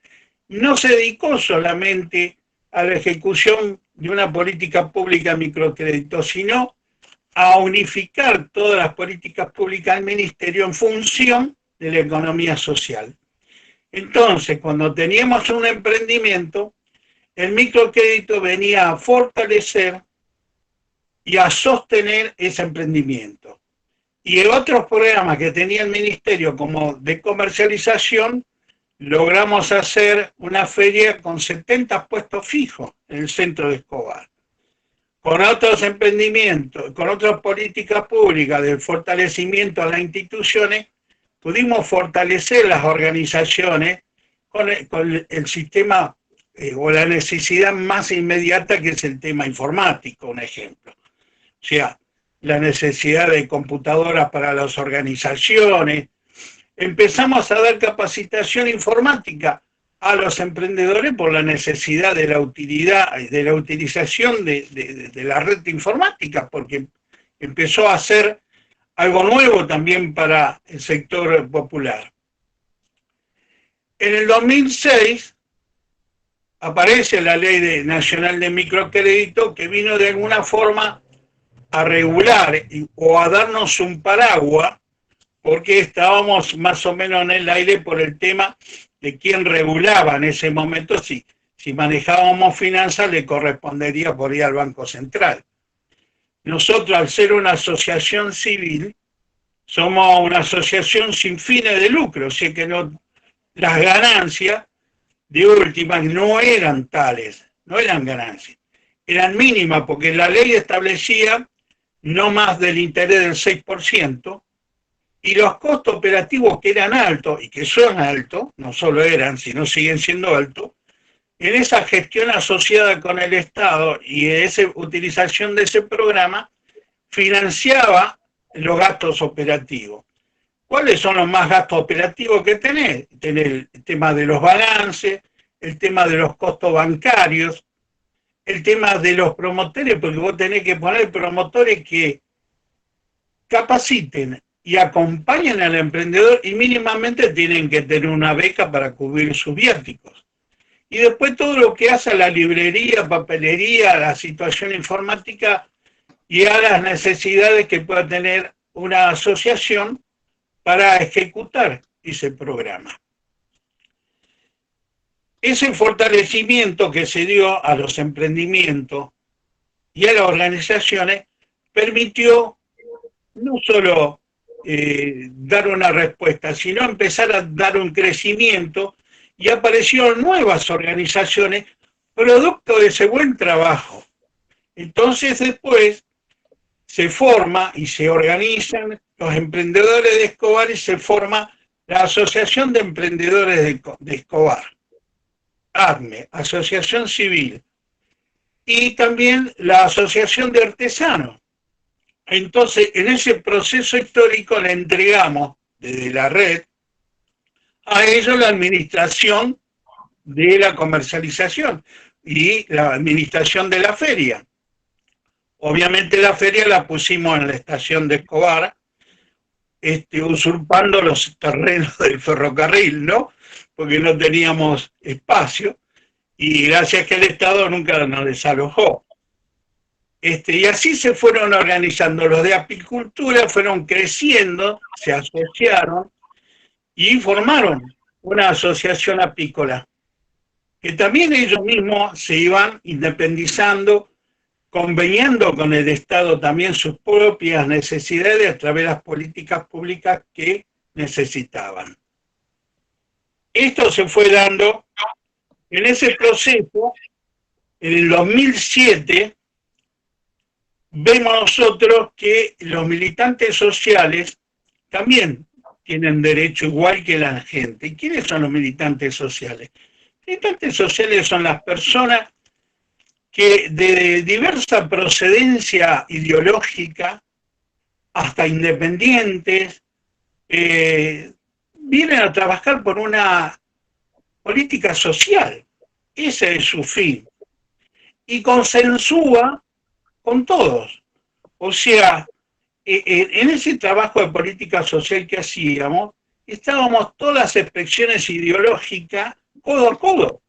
no se dedicó solamente a la ejecución de una política pública de microcrédito, sino a unificar todas las políticas públicas del ministerio en función de la economía social. Entonces, cuando teníamos un emprendimiento, el microcrédito venía a fortalecer y a sostener ese emprendimiento. Y en otros programas que tenía el ministerio, como de comercialización, logramos hacer una feria con 70 puestos fijos en el centro de Escobar. Con otros emprendimientos, con otras políticas públicas de fortalecimiento a las instituciones, pudimos fortalecer las organizaciones con el sistema o la necesidad más inmediata, que es el tema informático, un ejemplo. O sea, la necesidad de computadoras para las organizaciones. Empezamos a dar capacitación informática a los emprendedores por la necesidad de la utilidad, de la utilización de la red informática, porque empezó a ser algo nuevo también para el sector popular. En el 2006 aparece la Ley Nacional de Microcrédito, que vino de alguna forma a regular o a darnos un paraguas, porque estábamos más o menos en el aire por el tema de quién regulaba en ese momento. Si manejábamos finanzas, le correspondería por ir al Banco Central. Nosotros, al ser una asociación civil, somos una asociación sin fines de lucro, o sea que las ganancias de última no eran tales, no eran ganancias, eran mínimas, porque la ley establecía no más del interés del 6%, y los costos operativos, que eran altos, y que son altos, no solo eran, sino siguen siendo altos, en esa gestión asociada con el Estado y esa utilización de ese programa, financiaba los gastos operativos. ¿Cuáles son los más gastos operativos que tenés? Tenés el tema de los balances, el tema de los costos bancarios, el tema de los promotores, porque vos tenés que poner promotores que capaciten y acompañen al emprendedor, y mínimamente tienen que tener una beca para cubrir sus viáticos. Y después todo lo que hace a la librería, papelería, a la situación informática y a las necesidades que pueda tener una asociación para ejecutar ese programa. Ese fortalecimiento que se dio a los emprendimientos y a las organizaciones permitió no solo dar una respuesta, sino empezar a dar un crecimiento, y aparecieron nuevas organizaciones producto de ese buen trabajo. Entonces después se forma y se organizan los emprendedores de Escobar y se forma la Asociación de Emprendedores de Escobar, ADME, Asociación Civil, y también la Asociación de Artesanos. Entonces, en ese proceso histórico le entregamos desde la red a ellos la administración de la comercialización y la administración de la feria. Obviamente la feria la pusimos en la estación de Escobar, usurpando los terrenos del ferrocarril, ¿no? Porque no teníamos espacio, y gracias que el Estado nunca nos desalojó. Y así se fueron organizando. Los de apicultura fueron creciendo, se asociaron y formaron una asociación apícola, que también ellos mismos se iban independizando, conveniando con el Estado también sus propias necesidades a través de las políticas públicas que necesitaban. Esto se fue dando en ese proceso. En el 2007 vemos nosotros que los militantes sociales también tienen derecho igual que la gente. ¿Y quiénes son los militantes sociales? Militantes sociales son las personas que de diversa procedencia ideológica, hasta independientes, vienen a trabajar por una política social. Ese es su fin. Y consensúa con todos. O sea, en ese trabajo de política social que hacíamos, estábamos todas las expresiones ideológicas codo a codo,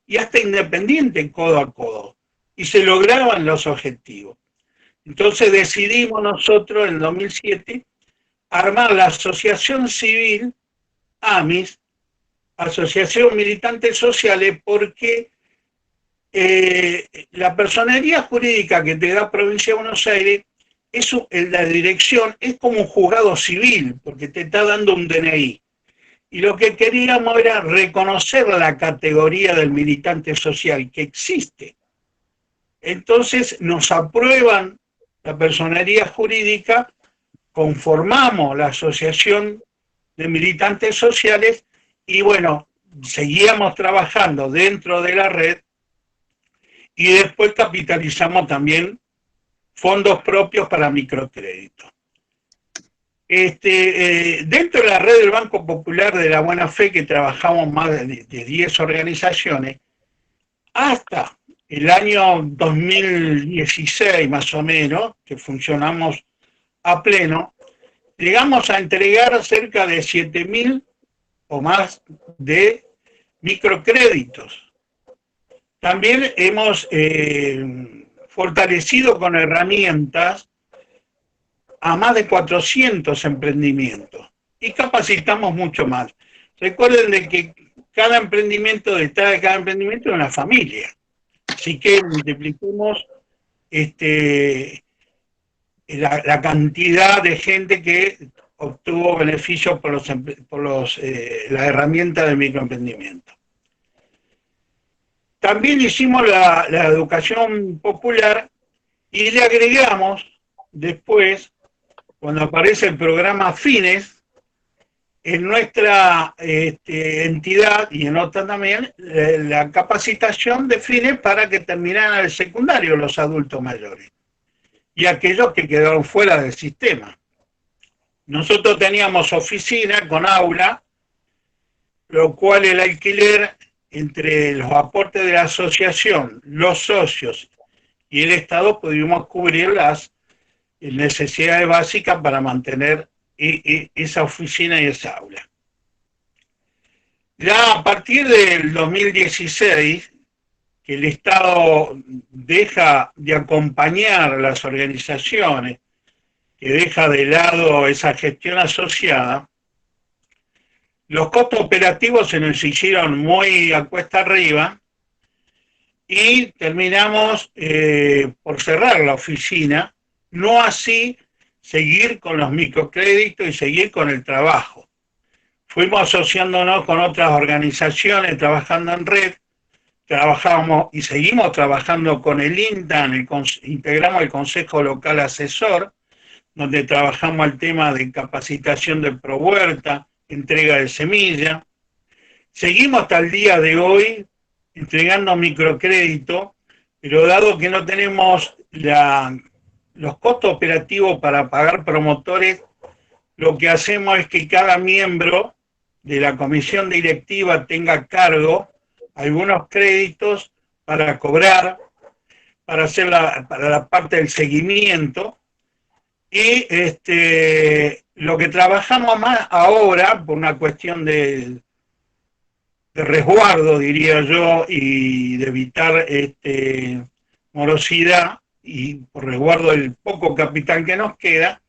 y hasta independientes codo a codo, y se lograban los objetivos. Entonces decidimos nosotros en 2007 armar la Asociación Civil AMIS, Asociación Militantes Sociales, porque la personería jurídica que te da Provincia de Buenos Aires, la dirección es como un juzgado civil, porque te está dando un DNI. Y lo que queríamos era reconocer la categoría del militante social que existe. Entonces nos aprueban la personería jurídica, conformamos la Asociación de Militantes Sociales y bueno, seguíamos trabajando dentro de la red y después capitalizamos también fondos propios para microcrédito. Dentro de la red del Banco Popular de la Buena Fe, que trabajamos más de 10 organizaciones, hasta el año 2016 más o menos, que funcionamos a pleno, llegamos a entregar cerca de 7.000 o más de microcréditos. También hemos fortalecido con herramientas a más de 400 emprendimientos y capacitamos mucho más. Recuerden de que cada emprendimiento, detrás de cada emprendimiento es una familia. Así que multipliquemos la cantidad de gente que obtuvo beneficios por la herramienta de microemprendimiento. También hicimos la educación popular y le agregamos después, cuando aparece el programa Fines, en nuestra entidad y en otra también, la capacitación de Fines para que terminaran el secundario los adultos mayores y aquellos que quedaron fuera del sistema. Nosotros teníamos oficina con aula, lo cual el alquiler entre los aportes de la asociación, los socios y el Estado pudimos cubrir las necesidades básicas para mantener esa oficina y esa aula. Ya a partir del 2016, que el Estado deja de acompañar a las organizaciones, que deja de lado esa gestión asociada, los costos operativos se nos hicieron muy a cuesta arriba y terminamos por cerrar la oficina, no así seguir con los microcréditos y seguir con el trabajo. Fuimos asociándonos con otras organizaciones, trabajando en red, trabajamos y seguimos trabajando con el INTAN, integramos el Consejo Local Asesor, donde trabajamos el tema de capacitación de ProHuerta, entrega de semilla. Seguimos hasta el día de hoy entregando microcrédito, pero dado que no tenemos los costos operativos para pagar promotores, lo que hacemos es que cada miembro de la comisión directiva tenga a cargo algunos créditos para cobrar, para hacer para la parte del seguimiento. Y lo que trabajamos más ahora, por una cuestión de resguardo, diría yo, y de evitar morosidad, y por resguardo del poco capital que nos queda,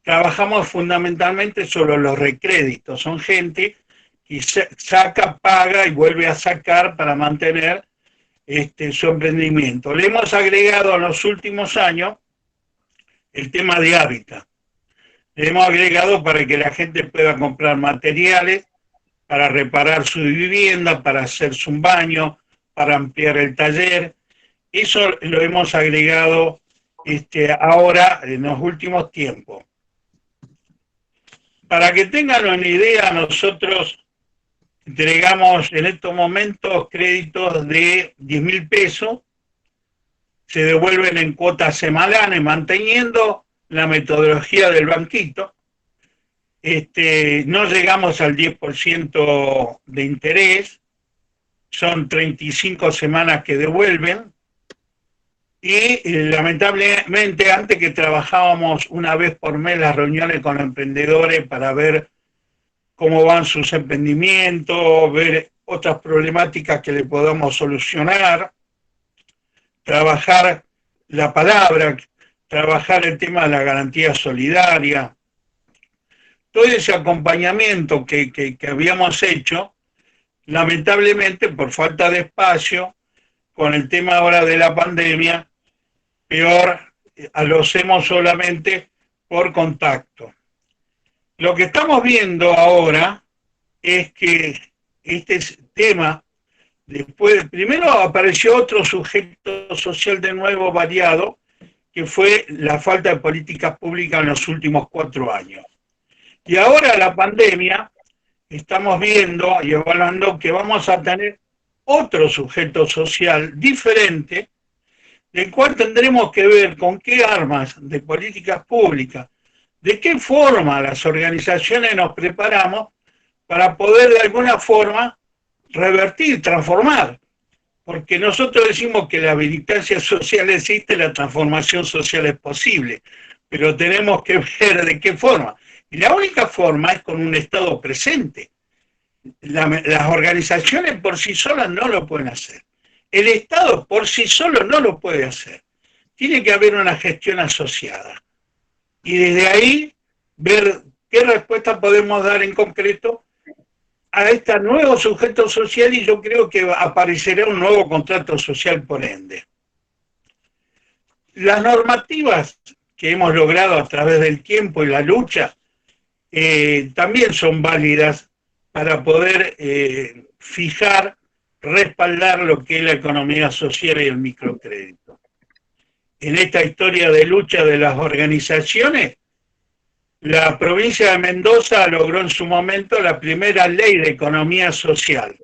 trabajamos fundamentalmente sobre los recréditos. Son gente que saca, paga y vuelve a sacar para mantener su emprendimiento. Le hemos agregado en los últimos años el tema de hábitat. Le hemos agregado para que la gente pueda comprar materiales para reparar su vivienda, para hacerse un baño, para ampliar el taller. Eso lo hemos agregado ahora en los últimos tiempos. Para que tengan una idea, nosotros entregamos en estos momentos créditos de 10.000 pesos, se devuelven en cuotas semanales, manteniendo la metodología del banquito. No llegamos al 10% de interés, son 35 semanas que devuelven, y lamentablemente antes que trabajábamos una vez por mes las reuniones con emprendedores para ver cómo van sus emprendimientos, ver otras problemáticas que le podamos solucionar, trabajar la palabra, trabajar el tema de la garantía solidaria, todo ese acompañamiento que habíamos hecho, lamentablemente por falta de espacio, con el tema ahora de la pandemia, peor, lo hacemos solamente por contacto. Lo que estamos viendo ahora es que este tema, después, primero apareció otro sujeto social de nuevo variado, que fue la falta de políticas públicas en los últimos 4 años. Y ahora la pandemia, estamos viendo y evaluando que vamos a tener otro sujeto social diferente, del cual tendremos que ver con qué armas de políticas públicas, de qué forma las organizaciones nos preparamos para poder de alguna forma revertir, transformar. Porque nosotros decimos que la militancia social existe, la transformación social es posible, pero tenemos que ver de qué forma. Y la única forma es con un Estado presente. Las organizaciones por sí solas no lo pueden hacer. El Estado por sí solo no lo puede hacer. Tiene que haber una gestión asociada. Y desde ahí ver qué respuesta podemos dar en concreto a este nuevo sujeto social, y yo creo que aparecerá un nuevo contrato social por ende. Las normativas que hemos logrado a través del tiempo y la lucha también son válidas para poder fijar, respaldar lo que es la economía social y el microcrédito. En esta historia de lucha de las organizaciones, la provincia de Mendoza logró en su momento la primera ley de economía social.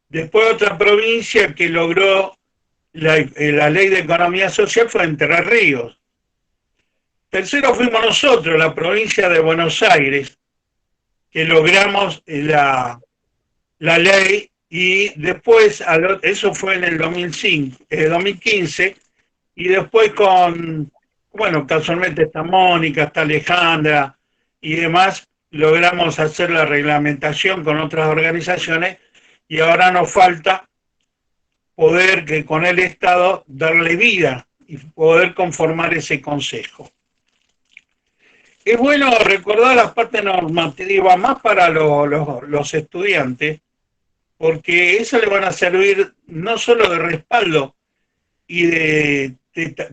Después otra provincia que logró la ley de economía social fue Entre Ríos. Tercero fuimos nosotros, la provincia de Buenos Aires, que logramos la ley, y después, eso fue en el 2015, y después casualmente está Mónica, está Alejandra y demás, logramos hacer la reglamentación con otras organizaciones, y ahora nos falta poder que con el Estado darle vida y poder conformar ese consejo. Es bueno recordar la parte normativa más para los estudiantes, porque eso le van a servir no solo de respaldo y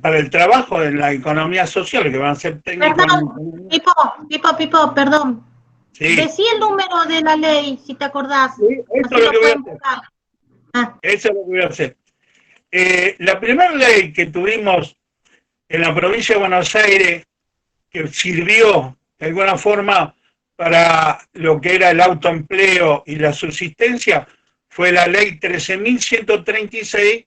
para el trabajo en la economía social, que van a ser técnicos. Perdón, Pipo, perdón. Sí. Decí el número de la ley, si te acordás. Sí, eso es lo que voy a hacer. Eso es lo que voy a hacer. La primera ley que tuvimos en la provincia de Buenos Aires, que sirvió de alguna forma para lo que era el autoempleo y la subsistencia, fue la ley 13.136,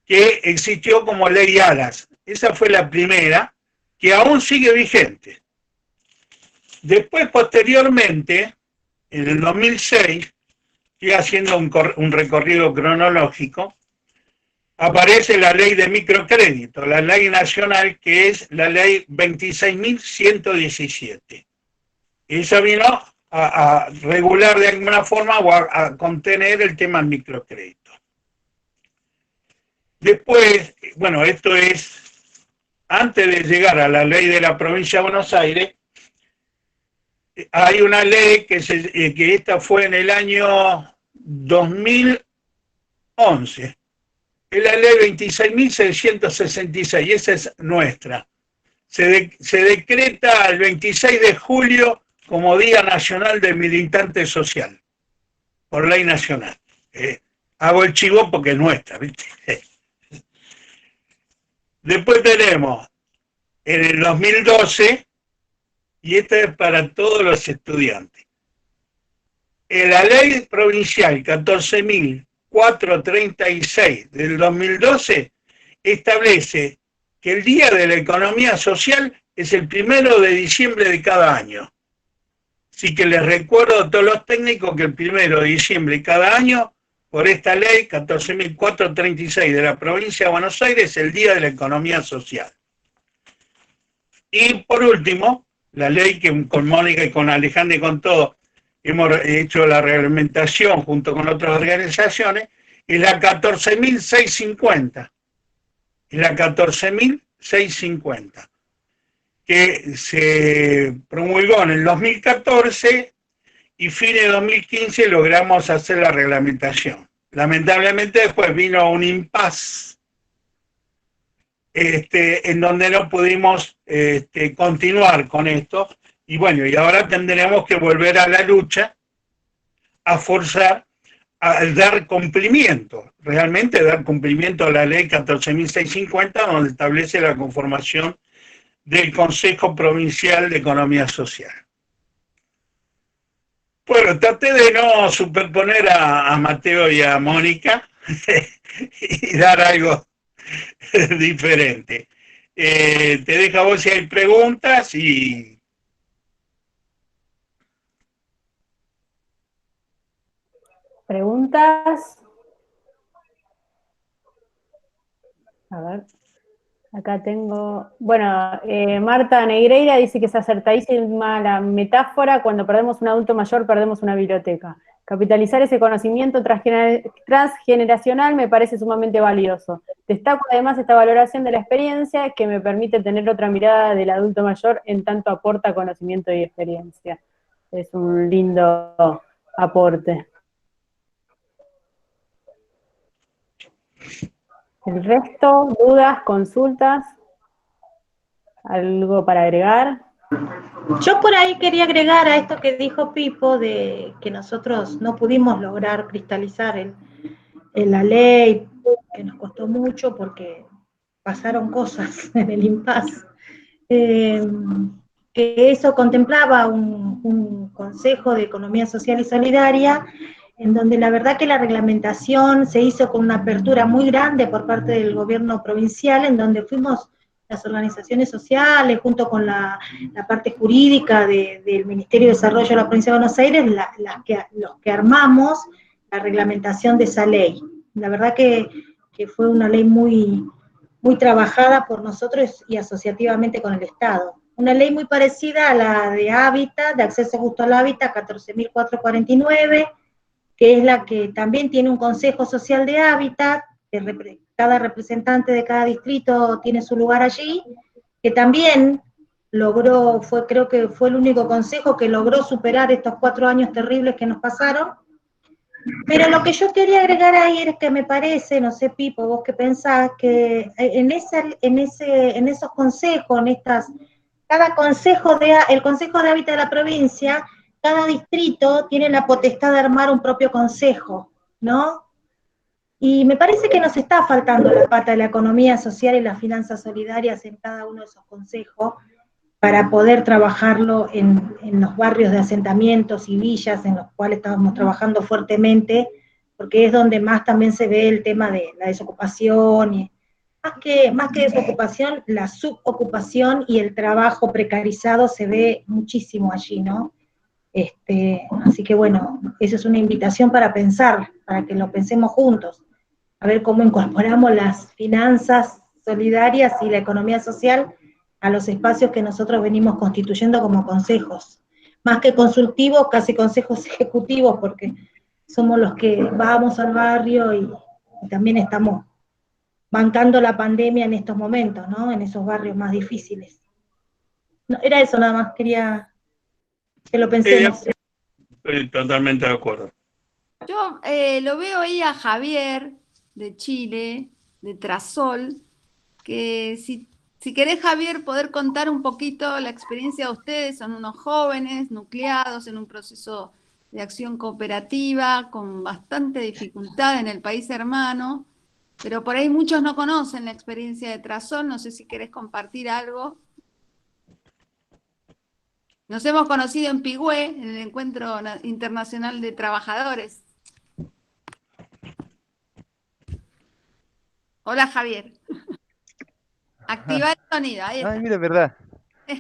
que existió como ley Alas. Esa fue la primera, que aún sigue vigente. Después, posteriormente, en el 2006, y haciendo un recorrido cronológico, aparece la ley de microcrédito, la ley nacional, que es la ley 26.117. Esa vino a regular de alguna forma o a contener el tema del microcrédito. Después, bueno, esto es antes de llegar a la ley de la provincia de Buenos Aires. Hay una ley que esta fue en el año 2011. Es la ley 26.666, y esa es nuestra. Se decreta el 26 de julio como Día Nacional del Militante Social, por ley nacional. Hago el chivo porque es nuestra, ¿viste? Después tenemos en el 2012, y esta es para todos los estudiantes, en la ley provincial 14.436 del 2012 establece que el Día de la Economía Social es el 1 de diciembre de cada año. Así que les recuerdo a todos los técnicos que el 1 de diciembre de cada año, por esta ley 14.436 de la provincia de Buenos Aires, es el Día de la Economía Social. Y por último, la ley que con Mónica y con Alejandra y con todo hemos hecho la reglamentación junto con otras organizaciones, es la 14.650. Es la 14.650, que se promulgó en el 2014 y fines de 2015 logramos hacer la reglamentación. Lamentablemente después vino un impasse en donde no pudimos continuar con esto. Y bueno, y ahora tendremos que volver a la lucha, a forzar, a dar cumplimiento, realmente dar cumplimiento a la ley 14.650, donde establece la conformación del Consejo Provincial de Economía Social. Bueno, traté de no superponer a Mateo y a Mónica y dar algo diferente. Te dejo a vos si hay preguntas y... ¿Preguntas? A ver, acá tengo... Bueno, Marta Negreira dice que es acertadísima la metáfora: cuando perdemos un adulto mayor, perdemos una biblioteca. Capitalizar ese conocimiento transgeneracional me parece sumamente valioso. Destaco además esta valoración de la experiencia que me permite tener otra mirada del adulto mayor en tanto aporta conocimiento y experiencia. Es un lindo aporte. El resto, dudas, consultas, ¿algo para agregar? Yo por ahí quería agregar a esto que dijo Pipo, de que nosotros no pudimos lograr cristalizar en la ley, que nos costó mucho porque pasaron cosas en el impasse, que eso contemplaba un Consejo de Economía Social y Solidaria, en donde la verdad que la reglamentación se hizo con una apertura muy grande por parte del gobierno provincial, en donde fuimos las organizaciones sociales, junto con la parte jurídica del Ministerio de Desarrollo de la Provincia de Buenos Aires, los que armamos la reglamentación de esa ley. La verdad que fue una ley muy, muy trabajada por nosotros y asociativamente con el Estado. Una ley muy parecida a la de hábitat, de acceso justo al hábitat, 14.449, que es la que también tiene un Consejo Social de Hábitat, que cada representante de cada distrito tiene su lugar allí, que también logró, creo que fue el único consejo que logró superar estos 4 años terribles que nos pasaron. Pero lo que yo quería agregar ahí es que me parece, no sé, Pipo, vos qué pensás, que en esos consejos, cada consejo el Consejo de Hábitat de la provincia, cada distrito tiene la potestad de armar un propio consejo, ¿no? Y me parece que nos está faltando la pata de la economía social y las finanzas solidarias en cada uno de esos consejos para poder trabajarlo en los barrios de asentamientos y villas en los cuales estamos trabajando fuertemente, porque es donde más también se ve el tema de la desocupación, y más que desocupación, la subocupación y el trabajo precarizado se ve muchísimo allí, ¿no? Así que bueno, esa es una invitación para pensar, para que lo pensemos juntos, a ver cómo incorporamos las finanzas solidarias y la economía social a los espacios que nosotros venimos constituyendo como consejos, más que consultivos, casi consejos ejecutivos, porque somos los que vamos al barrio y también estamos bancando la pandemia en estos momentos, ¿no? En esos barrios más difíciles. No, era eso nada más, quería que lo pensemos. Estoy totalmente de acuerdo. Yo lo veo ahí a Javier de Chile, de Trasol, que si querés, Javier, poder contar un poquito la experiencia de ustedes. Son unos jóvenes nucleados en un proceso de acción cooperativa con bastante dificultad en el país hermano, pero por ahí muchos no conocen la experiencia de Trasol, no sé si querés compartir algo. Nos hemos conocido en Pigüé, en el Encuentro Internacional de Trabajadores. Hola, Javier. Activa el sonido, ahí Ay, está. mira, verdad,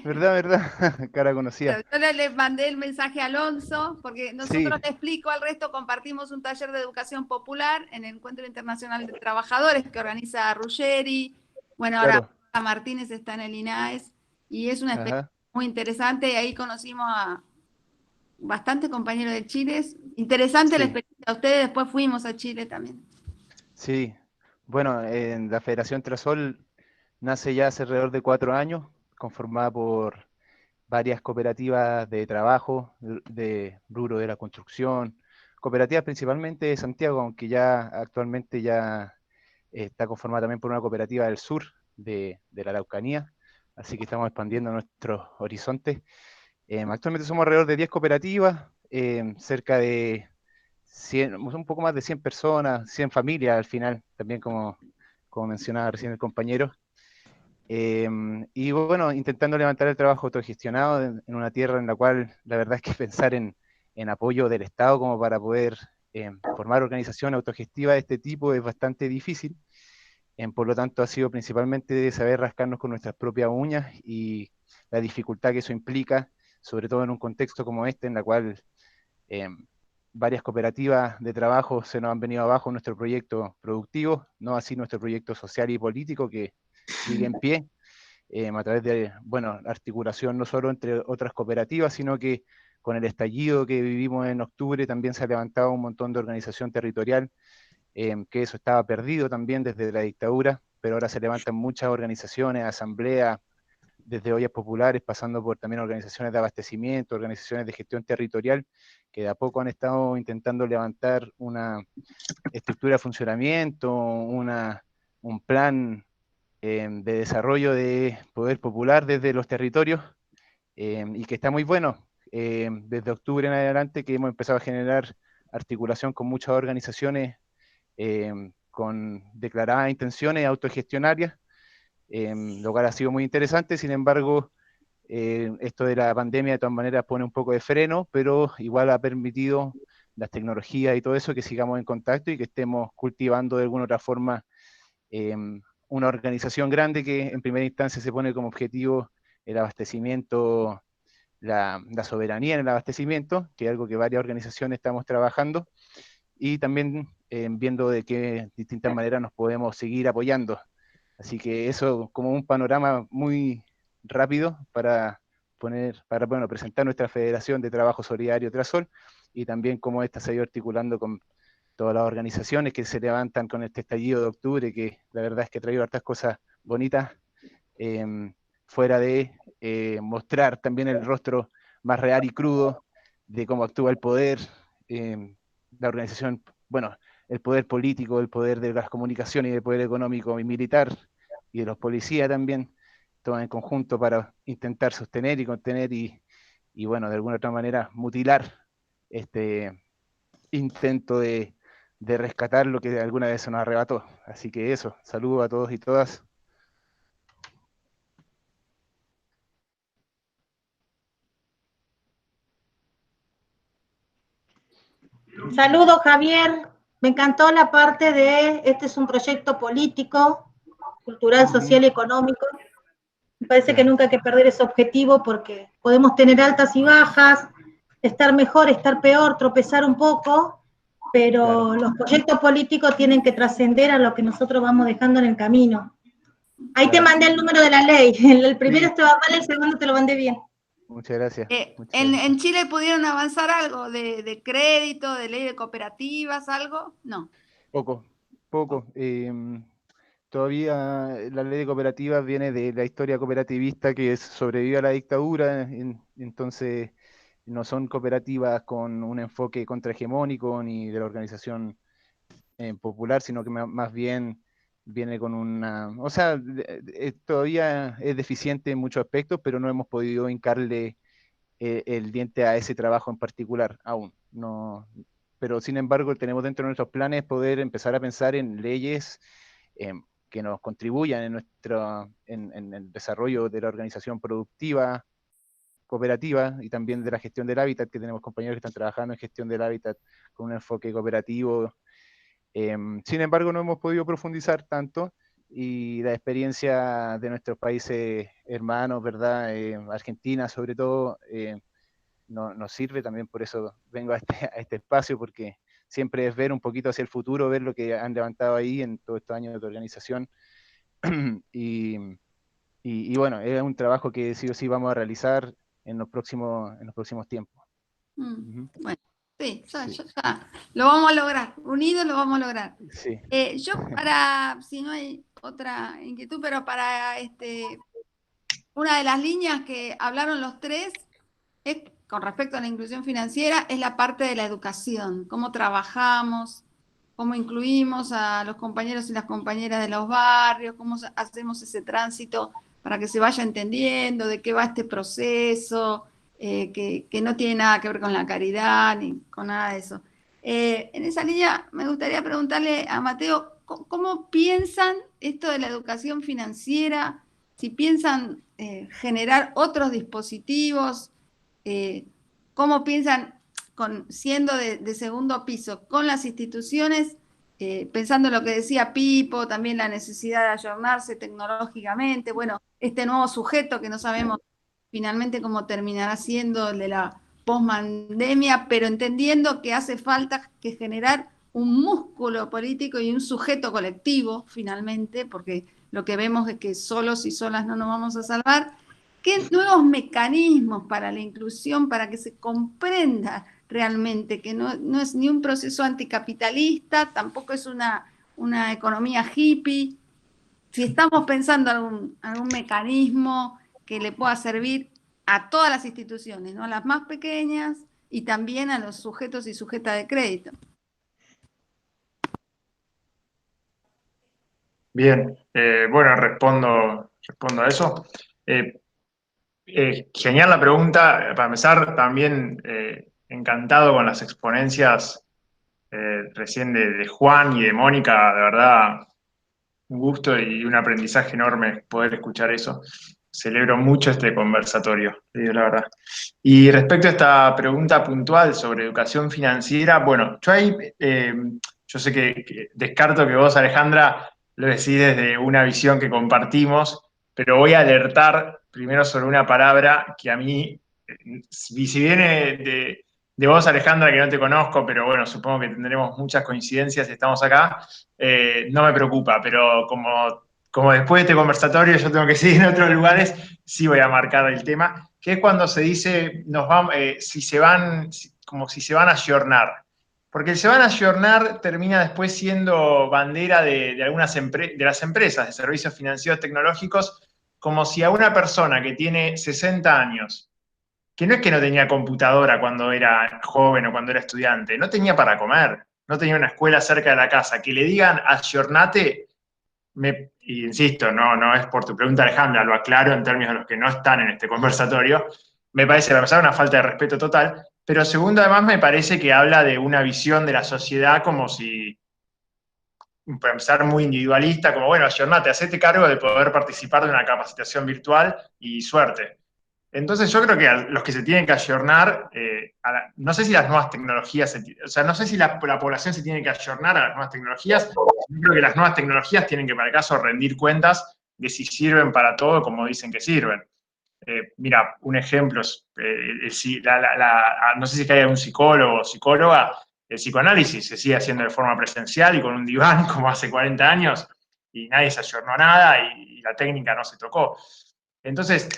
verdad, cara conocida. Yo le mandé el mensaje a Alonso, porque Sí, nosotros, te explico al resto, compartimos un taller de educación popular en el Encuentro Internacional de Trabajadores que organiza Ruggeri. Bueno, ahora claro, Martínez está en el INAES y es una experiencia ajá, muy interesante y ahí conocimos a bastante compañeros de Chile. Interesante la sí, experiencia. Ustedes después fuimos a Chile también. sí. Bueno, en la Federación Trasol nace ya hace alrededor de 4 años, conformada por varias cooperativas de trabajo, de rubro de la construcción, cooperativas principalmente de Santiago, aunque ya actualmente ya está conformada también por una cooperativa del sur de la Araucanía, así que estamos expandiendo nuestros horizontes. Actualmente somos alrededor de 10 cooperativas, cerca de 100, un poco más de 100 personas, 100 familias al final, también como mencionaba recién el compañero. Y bueno, intentando levantar el trabajo autogestionado en una tierra en la cual la verdad es que pensar en apoyo del Estado como para poder formar organización autogestiva de este tipo es bastante difícil. Por lo tanto, ha sido principalmente de saber rascarnos con nuestras propias uñas y la dificultad que eso implica, sobre todo en un contexto como este, en la cual eh, varias cooperativas de trabajo se nos han venido abajo en nuestro proyecto productivo, no así nuestro proyecto social y político que sigue en pie, a través de, bueno, articulación no solo entre otras cooperativas, sino que con el estallido que vivimos en octubre también se ha levantado un montón de organización territorial, que eso estaba perdido también desde la dictadura, pero ahora se levantan muchas organizaciones, asambleas, desde ollas populares, pasando por también organizaciones de abastecimiento, organizaciones de gestión territorial, que de a poco han estado intentando levantar una estructura de funcionamiento, un plan de desarrollo de poder popular desde los territorios, y que está muy bueno. Desde octubre en adelante que hemos empezado a generar articulación con muchas organizaciones con declaradas intenciones autogestionarias, lo cual ha sido muy interesante. Sin embargo, esto de la pandemia de todas maneras pone un poco de freno, pero igual ha permitido las tecnologías y todo eso que sigamos en contacto y que estemos cultivando de alguna otra forma eh, una organización grande que en primera instancia se pone como objetivo el abastecimiento, la soberanía en el abastecimiento, que es algo que varias organizaciones estamos trabajando, y también viendo de qué distintas maneras nos podemos seguir apoyando. Así que eso como un panorama muy rápido para bueno, presentar nuestra Federación de Trabajo Solidario Trasol y también cómo esta se ha ido articulando con todas las organizaciones que se levantan con este estallido de octubre, que la verdad es que ha traído hartas cosas bonitas, eh, fuera de mostrar también el rostro más real y crudo de cómo actúa el poder, la organización, bueno, el poder político, el poder de las comunicaciones y el poder económico y militar y de los policías también, todo en conjunto para intentar sostener y contener y bueno, de alguna otra manera mutilar este intento de rescatar lo que alguna vez se nos arrebató. Así que eso, saludo a todos y todas. Saludos, Javier. Me encantó la parte de este es un proyecto político, cultural, social y económico. Me parece que Claro. nunca hay que perder ese objetivo porque podemos tener altas y bajas, estar mejor, estar peor, tropezar un poco, Claro. pero los proyectos políticos tienen que trascender a lo que nosotros vamos dejando en el camino. Ahí te Claro. mandé el número de la ley. El primero Sí, estaba mal, el segundo te lo mandé bien. muchas gracias. Muchas En gracias. Chile pudieron avanzar algo de crédito, de ley de cooperativas, algo? No. Poco, poco. Todavía la ley de cooperativas viene de la historia cooperativista que sobrevive a la dictadura, entonces no son cooperativas con un enfoque contrahegemónico ni de la organización popular, sino que más bien viene con una, o sea, todavía es deficiente en muchos aspectos, pero no hemos podido hincarle el diente a ese trabajo en particular aún. No, pero sin embargo tenemos dentro de nuestros planes poder empezar a pensar en leyes que nos contribuyan en el desarrollo de la organización productiva, cooperativa, y también de la gestión del hábitat, que tenemos compañeros que están trabajando en gestión del hábitat con un enfoque cooperativo. Sin embargo, no hemos podido profundizar tanto, y la experiencia de nuestros países hermanos, ¿verdad? Argentina sobre todo, nos sirve también. Por eso vengo a este espacio, porque siempre es ver un poquito hacia el futuro, ver lo que han levantado ahí en todos estos años de organización. Y bueno, es un trabajo que sí o sí vamos a realizar en los próximos tiempos. Bueno, sí, ya lo vamos a lograr, unidos lo vamos a lograr. Sí. Yo si no hay otra inquietud, pero para una de las líneas que hablaron los tres es, con respecto a la inclusión financiera, es la parte de la educación, cómo trabajamos, cómo incluimos a los compañeros y las compañeras de los barrios, cómo hacemos ese tránsito para que se vaya entendiendo de qué va este proceso, que no tiene nada que ver con la caridad ni con nada de eso. En esa línea me gustaría preguntarle a Mateo, ¿cómo piensan esto de la educación financiera? Si piensan generar otros dispositivos, ¿cómo piensan, siendo de segundo piso, con las instituciones, pensando en lo que decía Pipo, también la necesidad de ayornarse tecnológicamente, bueno, este nuevo sujeto que no sabemos finalmente cómo terminará siendo el de la pospandemia, pero entendiendo que hace falta que generar un músculo político y un sujeto colectivo, finalmente, porque lo que vemos es que solos y solas no nos vamos a salvar. ¿Qué nuevos mecanismos para la inclusión, para que se comprenda realmente que no es ni un proceso anticapitalista, tampoco es una economía hippie? Si estamos pensando algún mecanismo que le pueda servir a todas las instituciones, ¿no? A las más pequeñas y también a los sujetos y sujetas de crédito. Bien, bueno, respondo a eso. Genial la pregunta. Para empezar, también encantado con las exponencias recién de Juan y de Mónica. De verdad, un gusto y un aprendizaje enorme poder escuchar eso. Celebro mucho este conversatorio, digo la verdad. Y respecto a esta pregunta puntual sobre educación financiera, bueno, yo sé que descarto que vos, Alejandra, lo decís desde una visión que compartimos, pero voy a alertar primero sobre una palabra que a mí, si viene de vos, Alejandra, que no te conozco, pero bueno, supongo que tendremos muchas coincidencias si estamos acá, no me preocupa, pero como después de este conversatorio yo tengo que seguir en otros lugares, sí voy a marcar el tema, que es cuando se dice, como si se van a ayornar. Porque el se van a ayornar termina después siendo bandera de las empresas de servicios financieros tecnológicos, como si a una persona que tiene 60 años, que no es que no tenía computadora cuando era joven o cuando era estudiante, no tenía para comer, no tenía una escuela cerca de la casa, que le digan ayornate, y insisto, no es por tu pregunta, Alejandra, lo aclaro en términos de los que no están en este conversatorio, me parece, a pesar de una falta de respeto total, pero segundo, además, me parece que habla de una visión de la sociedad como si, para empezar, muy individualista, como, bueno, ayornate, hacete cargo de poder participar de una capacitación virtual y suerte. Entonces yo creo que a los que se tienen que ayornar, no sé si las nuevas tecnologías, no sé si la población se tiene que ayornar a las nuevas tecnologías, yo creo que las nuevas tecnologías tienen que, para el caso, rendir cuentas de si sirven para todo como dicen que sirven. Mira, un ejemplo, no sé si hay un psicólogo o psicóloga, el psicoanálisis se sigue haciendo de forma presencial y con un diván como hace 40 años y nadie se ayornó nada y la técnica no se tocó. Entonces,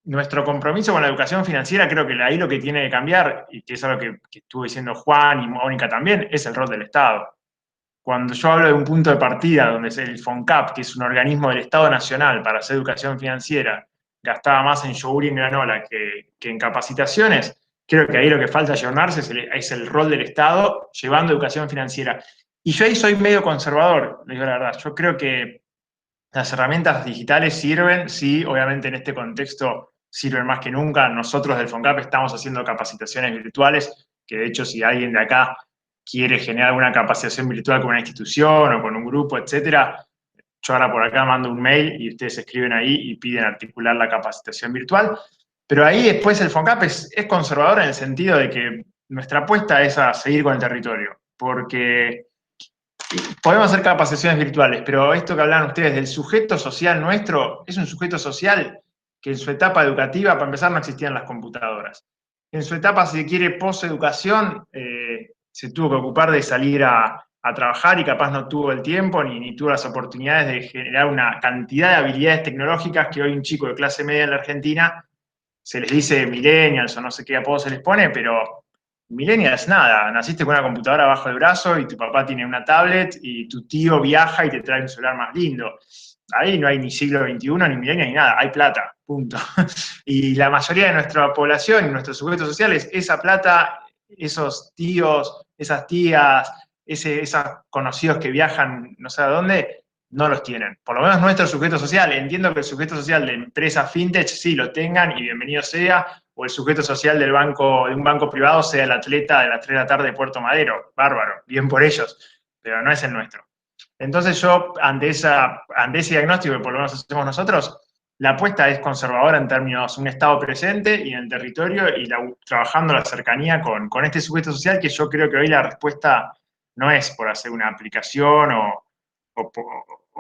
nuestro compromiso con la educación financiera, creo que ahí lo que tiene que cambiar, y que es algo que estuvo diciendo Juan y Mónica también, es el rol del Estado. Cuando yo hablo de un punto de partida donde es el FONCAP, que es un organismo del Estado Nacional para hacer educación financiera, gastaba más en yogur y en granola que en capacitaciones, creo que ahí lo que falta ayornarse es el rol del Estado llevando educación financiera. Y yo ahí soy medio conservador, les digo la verdad. Yo creo que las herramientas digitales sirven, sí, obviamente en este contexto sirven más que nunca. Nosotros del FONCAP estamos haciendo capacitaciones virtuales, que de hecho si alguien de acá quiere generar una capacitación virtual con una institución o con un grupo, etcétera, yo ahora por acá mando un mail y ustedes escriben ahí y piden articular la capacitación virtual. Pero ahí después el FONCAP es conservador en el sentido de que nuestra apuesta es a seguir con el territorio, porque podemos hacer capacitaciones virtuales, pero esto que hablan ustedes del sujeto social nuestro, es un sujeto social que en su etapa educativa, para empezar, no existían las computadoras. En su etapa, si quiere, posteducación, se tuvo que ocupar de salir a trabajar y capaz no tuvo el tiempo ni tuvo las oportunidades de generar una cantidad de habilidades tecnológicas que hoy un chico de clase media en la Argentina se les dice millennials o no sé qué apodo se les pone, pero millennials nada, naciste con una computadora bajo el brazo y tu papá tiene una tablet y tu tío viaja y te trae un celular más lindo. Ahí no hay ni siglo XXI, ni millennials, ni nada, hay plata, punto. Y la mayoría de nuestra población y nuestros sujetos sociales, esa plata, esos tíos, esas tías, esos conocidos que viajan no sé a dónde, no los tienen. Por lo menos nuestro sujeto social. Entiendo que el sujeto social de empresas fintech sí lo tengan y bienvenido sea, o el sujeto social del banco, de un banco privado sea el atleta de las 3 de la tarde de Puerto Madero. Bárbaro, bien por ellos, pero no es el nuestro. Entonces yo, ante ese diagnóstico que por lo menos hacemos nosotros, la apuesta es conservadora en términos de un Estado presente y en el territorio y trabajando la cercanía con este sujeto social, que yo creo que hoy la respuesta no es por hacer una aplicación o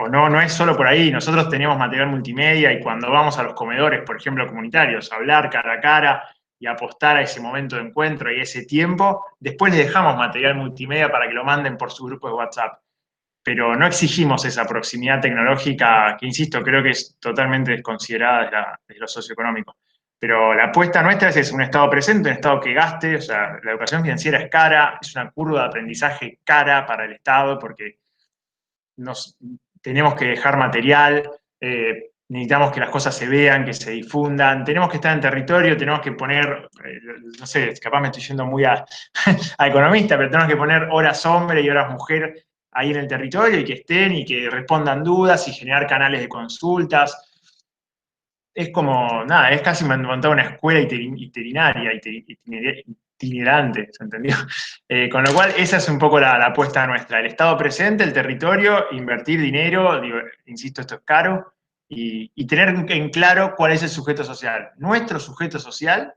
no es solo por ahí. Nosotros tenemos material multimedia y cuando vamos a los comedores, por ejemplo, comunitarios, a hablar cara a cara y apostar a ese momento de encuentro y ese tiempo, después les dejamos material multimedia para que lo manden por su grupo de WhatsApp. Pero no exigimos esa proximidad tecnológica que, insisto, creo que es totalmente desconsiderada de lo socioeconómico. Pero la apuesta nuestra es un Estado presente, un Estado que gaste, o sea, la educación financiera es cara, es una curva de aprendizaje cara para el Estado porque tenemos que dejar material, necesitamos que las cosas se vean, que se difundan, tenemos que estar en territorio, tenemos que poner, no sé, capaz me estoy yendo muy a economista, pero tenemos que poner horas hombre y horas mujer ahí en el territorio y que estén y que respondan dudas y generar canales de consultas. Es como, nada, es casi montar una escuela itinerante, ¿se entendió? Con lo cual, esa es un poco la apuesta nuestra. El Estado presente, el territorio, invertir dinero, digo, insisto, esto es caro, y tener en claro cuál es el sujeto social. Nuestro sujeto social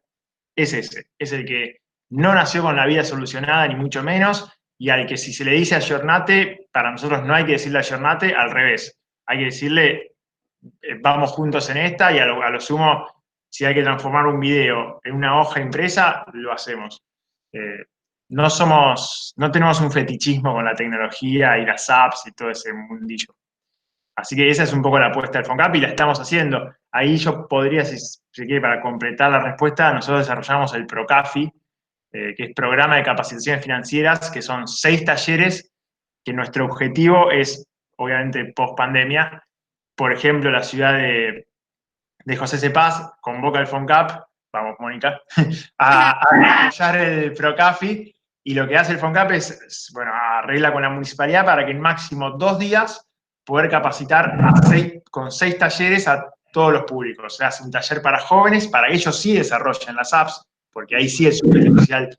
es ese, es el que no nació con la vida solucionada, ni mucho menos, y al que si se le dice ayornate, para nosotros no hay que decirle ayornate, al revés. Hay que decirle, vamos juntos en esta, y a lo sumo, si hay que transformar un video en una hoja impresa, lo hacemos. No tenemos un fetichismo con la tecnología y las apps y todo ese mundillo. Así que esa es un poco la apuesta del FONCAP y la estamos haciendo. Ahí yo podría, si se quiere, para completar la respuesta, nosotros desarrollamos el PROCAFI, que es Programa de Capacitaciones Financieras, que son 6 talleres, que nuestro objetivo es, obviamente, post-pandemia. Por ejemplo, la ciudad de José C. Paz convoca el FONCAP, vamos, Mónica, a desarrollar el PROCAFI, y lo que hace el FONCAP es, bueno, arregla con la municipalidad para que en máximo 2 días poder capacitar con 6 talleres a todos los públicos. O sea, hace un taller para jóvenes, para que ellos sí desarrollen las apps, porque ahí sí el sujeto social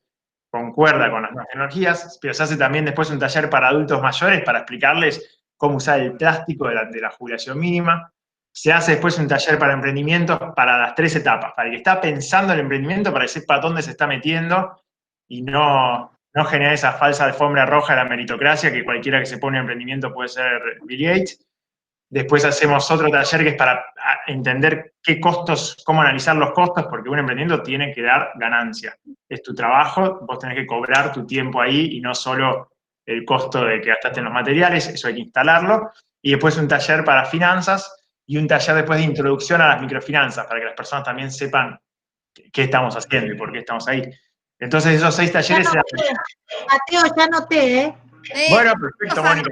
concuerda con las nuevas tecnologías, pero se hace también después un taller para adultos mayores para explicarles cómo usar el plástico de la jubilación mínima. Se hace después un taller para emprendimientos para las 3 etapas, para el que está pensando en el emprendimiento, para que sepa dónde se está metiendo y no generar esa falsa alfombra roja de la meritocracia, que cualquiera que se pone en emprendimiento puede ser Bill Gates. Después hacemos otro taller que es para entender qué costos, cómo analizar los costos, porque un emprendimiento tiene que dar ganancia. Es tu trabajo, vos tenés que cobrar tu tiempo ahí y no solo el costo de que gastaste en los materiales, eso hay que instalarlo. Y después un taller para finanzas y un taller después de introducción a las microfinanzas, para que las personas también sepan qué estamos haciendo y por qué estamos ahí. Entonces esos 6 talleres... Mateo, ya noté, ¿eh? Bueno, perfecto, Mónica.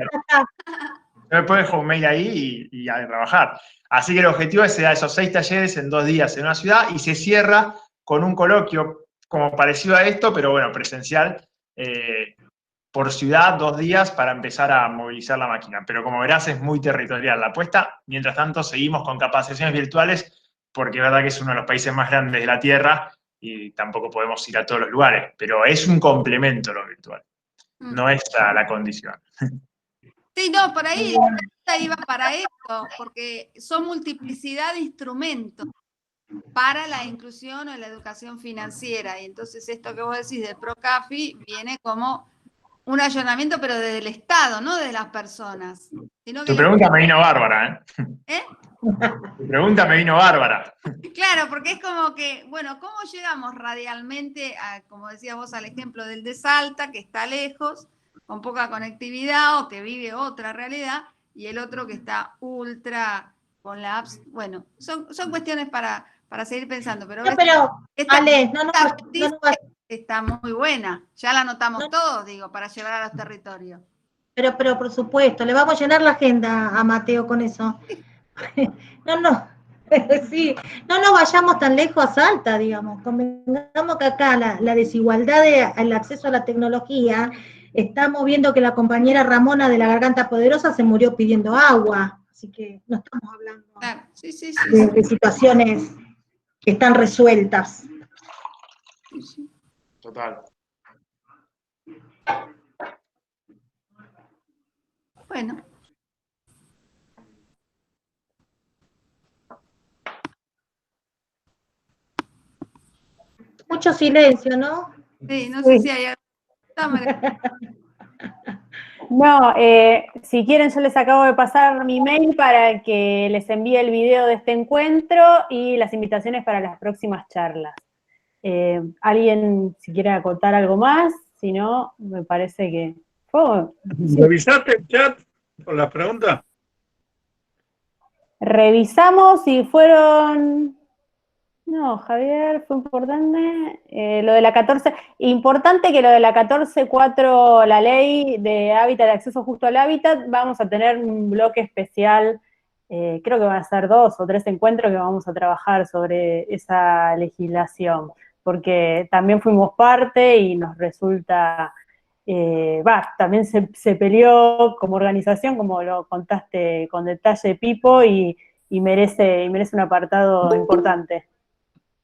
Yo después dejo un mail ahí y a trabajar. Así que el objetivo es dar esos 6 talleres en 2 días en una ciudad y se cierra con un coloquio como parecido a esto, pero bueno, presencial, por ciudad, 2 días para empezar a movilizar la máquina. Pero como verás, es muy territorial la apuesta. Mientras tanto, seguimos con capacitaciones virtuales, porque es verdad que es uno de los países más grandes de la Tierra y tampoco podemos ir a todos los lugares, pero es un complemento lo virtual, no es la condición. Sí, no, por ahí la pregunta iba para esto, porque son multiplicidad de instrumentos para la inclusión o la educación financiera. Y entonces esto que vos decís del ProCafi viene como un allanamiento, pero desde el Estado, no de las personas. Sino que Tu pregunta me vino bárbara, ¿eh? ¿Eh? Tu pregunta me vino bárbara. Claro, porque es como que, bueno, ¿cómo llegamos radialmente a, como decías vos, al ejemplo del de Salta, que está lejos, con poca conectividad o que vive otra realidad, y el otro que está ultra con la apps? Bueno, son cuestiones para seguir pensando, pero, No, pero, esta Ale, no, está muy buena, ya la anotamos no, todos, digo, para llevar a los territorios. pero por supuesto, le vamos a llenar la agenda a Mateo con eso. No, sí, no nos vayamos tan lejos a Salta, digamos. Convengamos que acá la desigualdad del acceso a la tecnología, estamos viendo que la compañera Ramona de la Garganta Poderosa se murió pidiendo agua, así que no estamos hablando Claro, sí. de situaciones que están resueltas. Sí. Total. Bueno. Mucho silencio, ¿no? Sí, no sé si hay algo. No, si quieren yo les acabo de pasar mi mail para que les envíe el video de este encuentro y las invitaciones para las próximas charlas. ¿Alguien si quiere acotar algo más? Si no, me parece que... sí. ¿Revisaste el chat con las preguntas? Revisamos si fueron... No, Javier, fue importante. Lo de la 14, importante que lo de la 14.4, la ley de hábitat, de acceso justo al hábitat, vamos a tener un bloque especial, creo que van a ser 2 o 3 encuentros que vamos a trabajar sobre esa legislación, porque también fuimos parte y nos resulta, también se peleó como organización, como lo contaste con detalle, Pipo, y merece un apartado importante.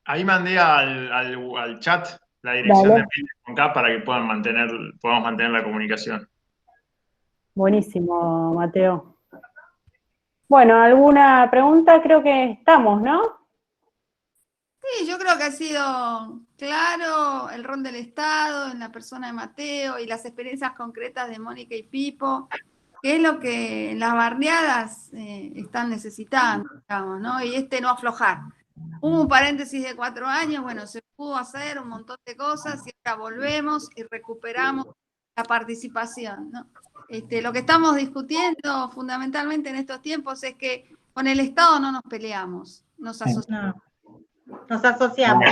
Ahí mandé al chat la dirección de mail de CONCAP para que podamos mantener la comunicación. Buenísimo, Mateo. Bueno, ¿alguna pregunta? Creo que estamos, ¿no? Sí, yo creo que ha sido claro el rol del Estado en la persona de Mateo y las experiencias concretas de Mónica y Pipo, que es lo que las barriadas están necesitando, digamos, ¿no? Y no aflojar. Hubo un paréntesis de 4 años, bueno, se pudo hacer un montón de cosas y ahora volvemos y recuperamos la participación, ¿no? Lo que estamos discutiendo fundamentalmente en estos tiempos es que con el Estado no nos peleamos, nos asociamos. Nos asociamos.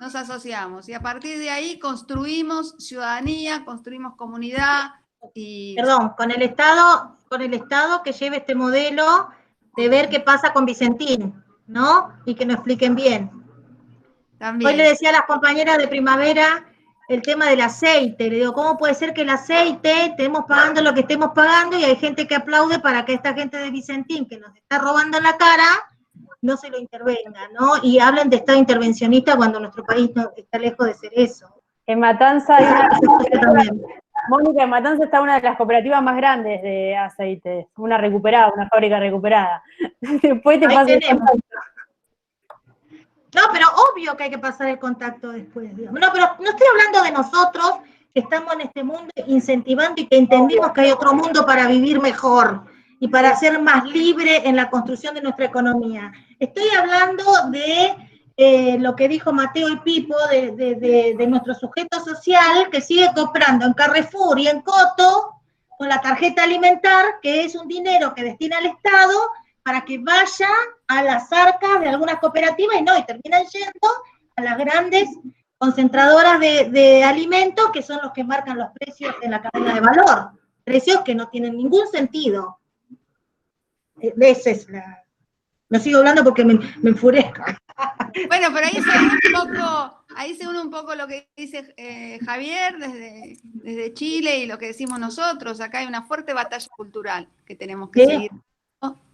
Nos asociamos y a partir de ahí construimos ciudadanía, construimos comunidad y... Perdón, con el Estado que lleve este modelo de ver qué pasa con Vicentín, ¿no? Y que nos expliquen bien. También. Hoy le decía a las compañeras de Primavera el tema del aceite. Le digo, ¿cómo puede ser que el aceite estemos pagando lo que estemos pagando y hay gente que aplaude para que esta gente de Vicentín, que nos está robando la cara, no se lo intervenga, ¿no? Y hablan de Estado intervencionista cuando nuestro país no, está lejos de ser eso. En Matanza hay Mónica, en Matanza está una de las cooperativas más grandes de aceites, una fábrica recuperada. Después te paso el contacto. No, pero obvio que hay que pasar el contacto después, digamos. No, pero no estoy hablando de nosotros que estamos en este mundo incentivando y que entendimos que hay otro mundo para vivir mejor y para ser más libre en la construcción de nuestra economía. Estoy hablando de lo que dijo Mateo y Pipo, de nuestro sujeto social que sigue comprando en Carrefour y en Coto con la tarjeta alimentar, que es un dinero que destina al Estado para que vaya a las arcas de algunas cooperativas y terminan yendo a las grandes concentradoras de alimentos que son los que marcan los precios en la cadena de valor. Precios que no tienen ningún sentido. Esa es la... No sigo hablando porque me enfurezco. Bueno, pero ahí se une un poco lo que dice Javier desde Chile y lo que decimos nosotros. Acá hay una fuerte batalla cultural que tenemos que seguir,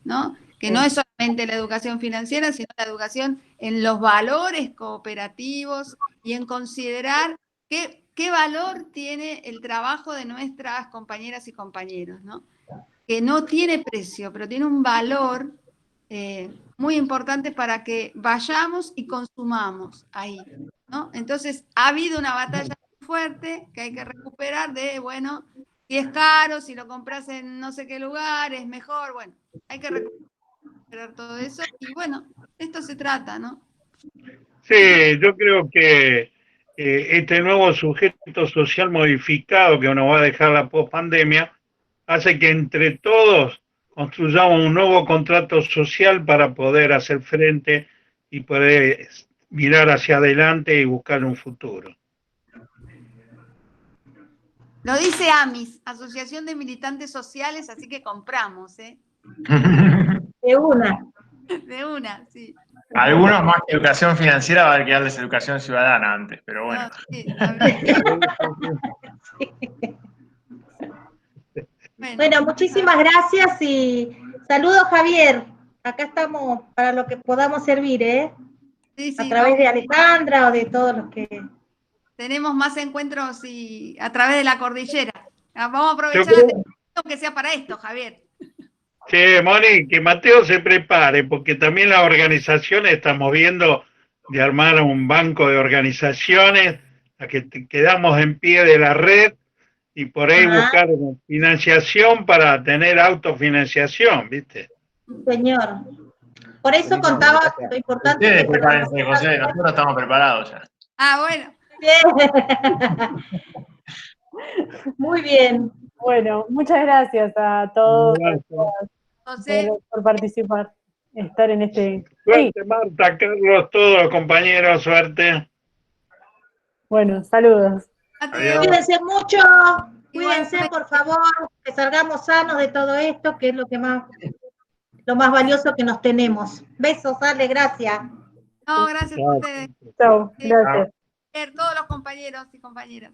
¿no? Que no es solamente la educación financiera, sino la educación en los valores cooperativos y en considerar qué valor tiene el trabajo de nuestras compañeras y compañeros, ¿no? que no tiene precio, pero tiene un valor muy importante para que vayamos y consumamos ahí, ¿no? Entonces, ha habido una batalla muy fuerte que hay que recuperar de, bueno, si es caro, si lo compras en no sé qué lugar, es mejor, bueno, hay que recuperar todo eso y bueno, esto se trata, ¿no? Sí, yo creo que este nuevo sujeto social modificado que nos va a dejar la pospandemia hace que entre todos construyamos un nuevo contrato social para poder hacer frente y poder mirar hacia adelante y buscar un futuro. Lo dice AMIS, Asociación de Militantes Sociales, así que compramos, ¿eh? De una. De una, sí. Algunos más que educación financiera va a haber que darles educación ciudadana antes, pero bueno. No, sí, también. Bueno, muchísimas gracias y saludos, Javier. Acá estamos para lo que podamos servir, ¿eh? Sí, sí, A través de vamos. Alejandra o de todos los que... Tenemos más encuentros y a través de la cordillera. Vamos a Yo aprovechar creo, que sea para esto, Javier. che, Moni, que Mateo se prepare, porque también las organizaciones estamos viendo de armar un banco de organizaciones, a que quedamos en pie de la red y por ahí Ajá. buscar financiación para tener autofinanciación, ¿viste? Señor. Por eso contaba lo importante Ustedes que para prepárense, José, nosotros estamos preparados ya. Ah, bueno. Muy bien. Bueno, muchas gracias a todos José, por participar, estar en este... Suerte, Marta, Carlos, todos los compañeros, suerte. Bueno, saludos. Adiós. Cuídense mucho, cuídense Igualmente. por favor, que salgamos sanos de todo esto, que es lo más valioso que nos tenemos. Besos, Ale, gracias. No, gracias a ustedes. Chao, gracias. Todos los compañeros y compañeras.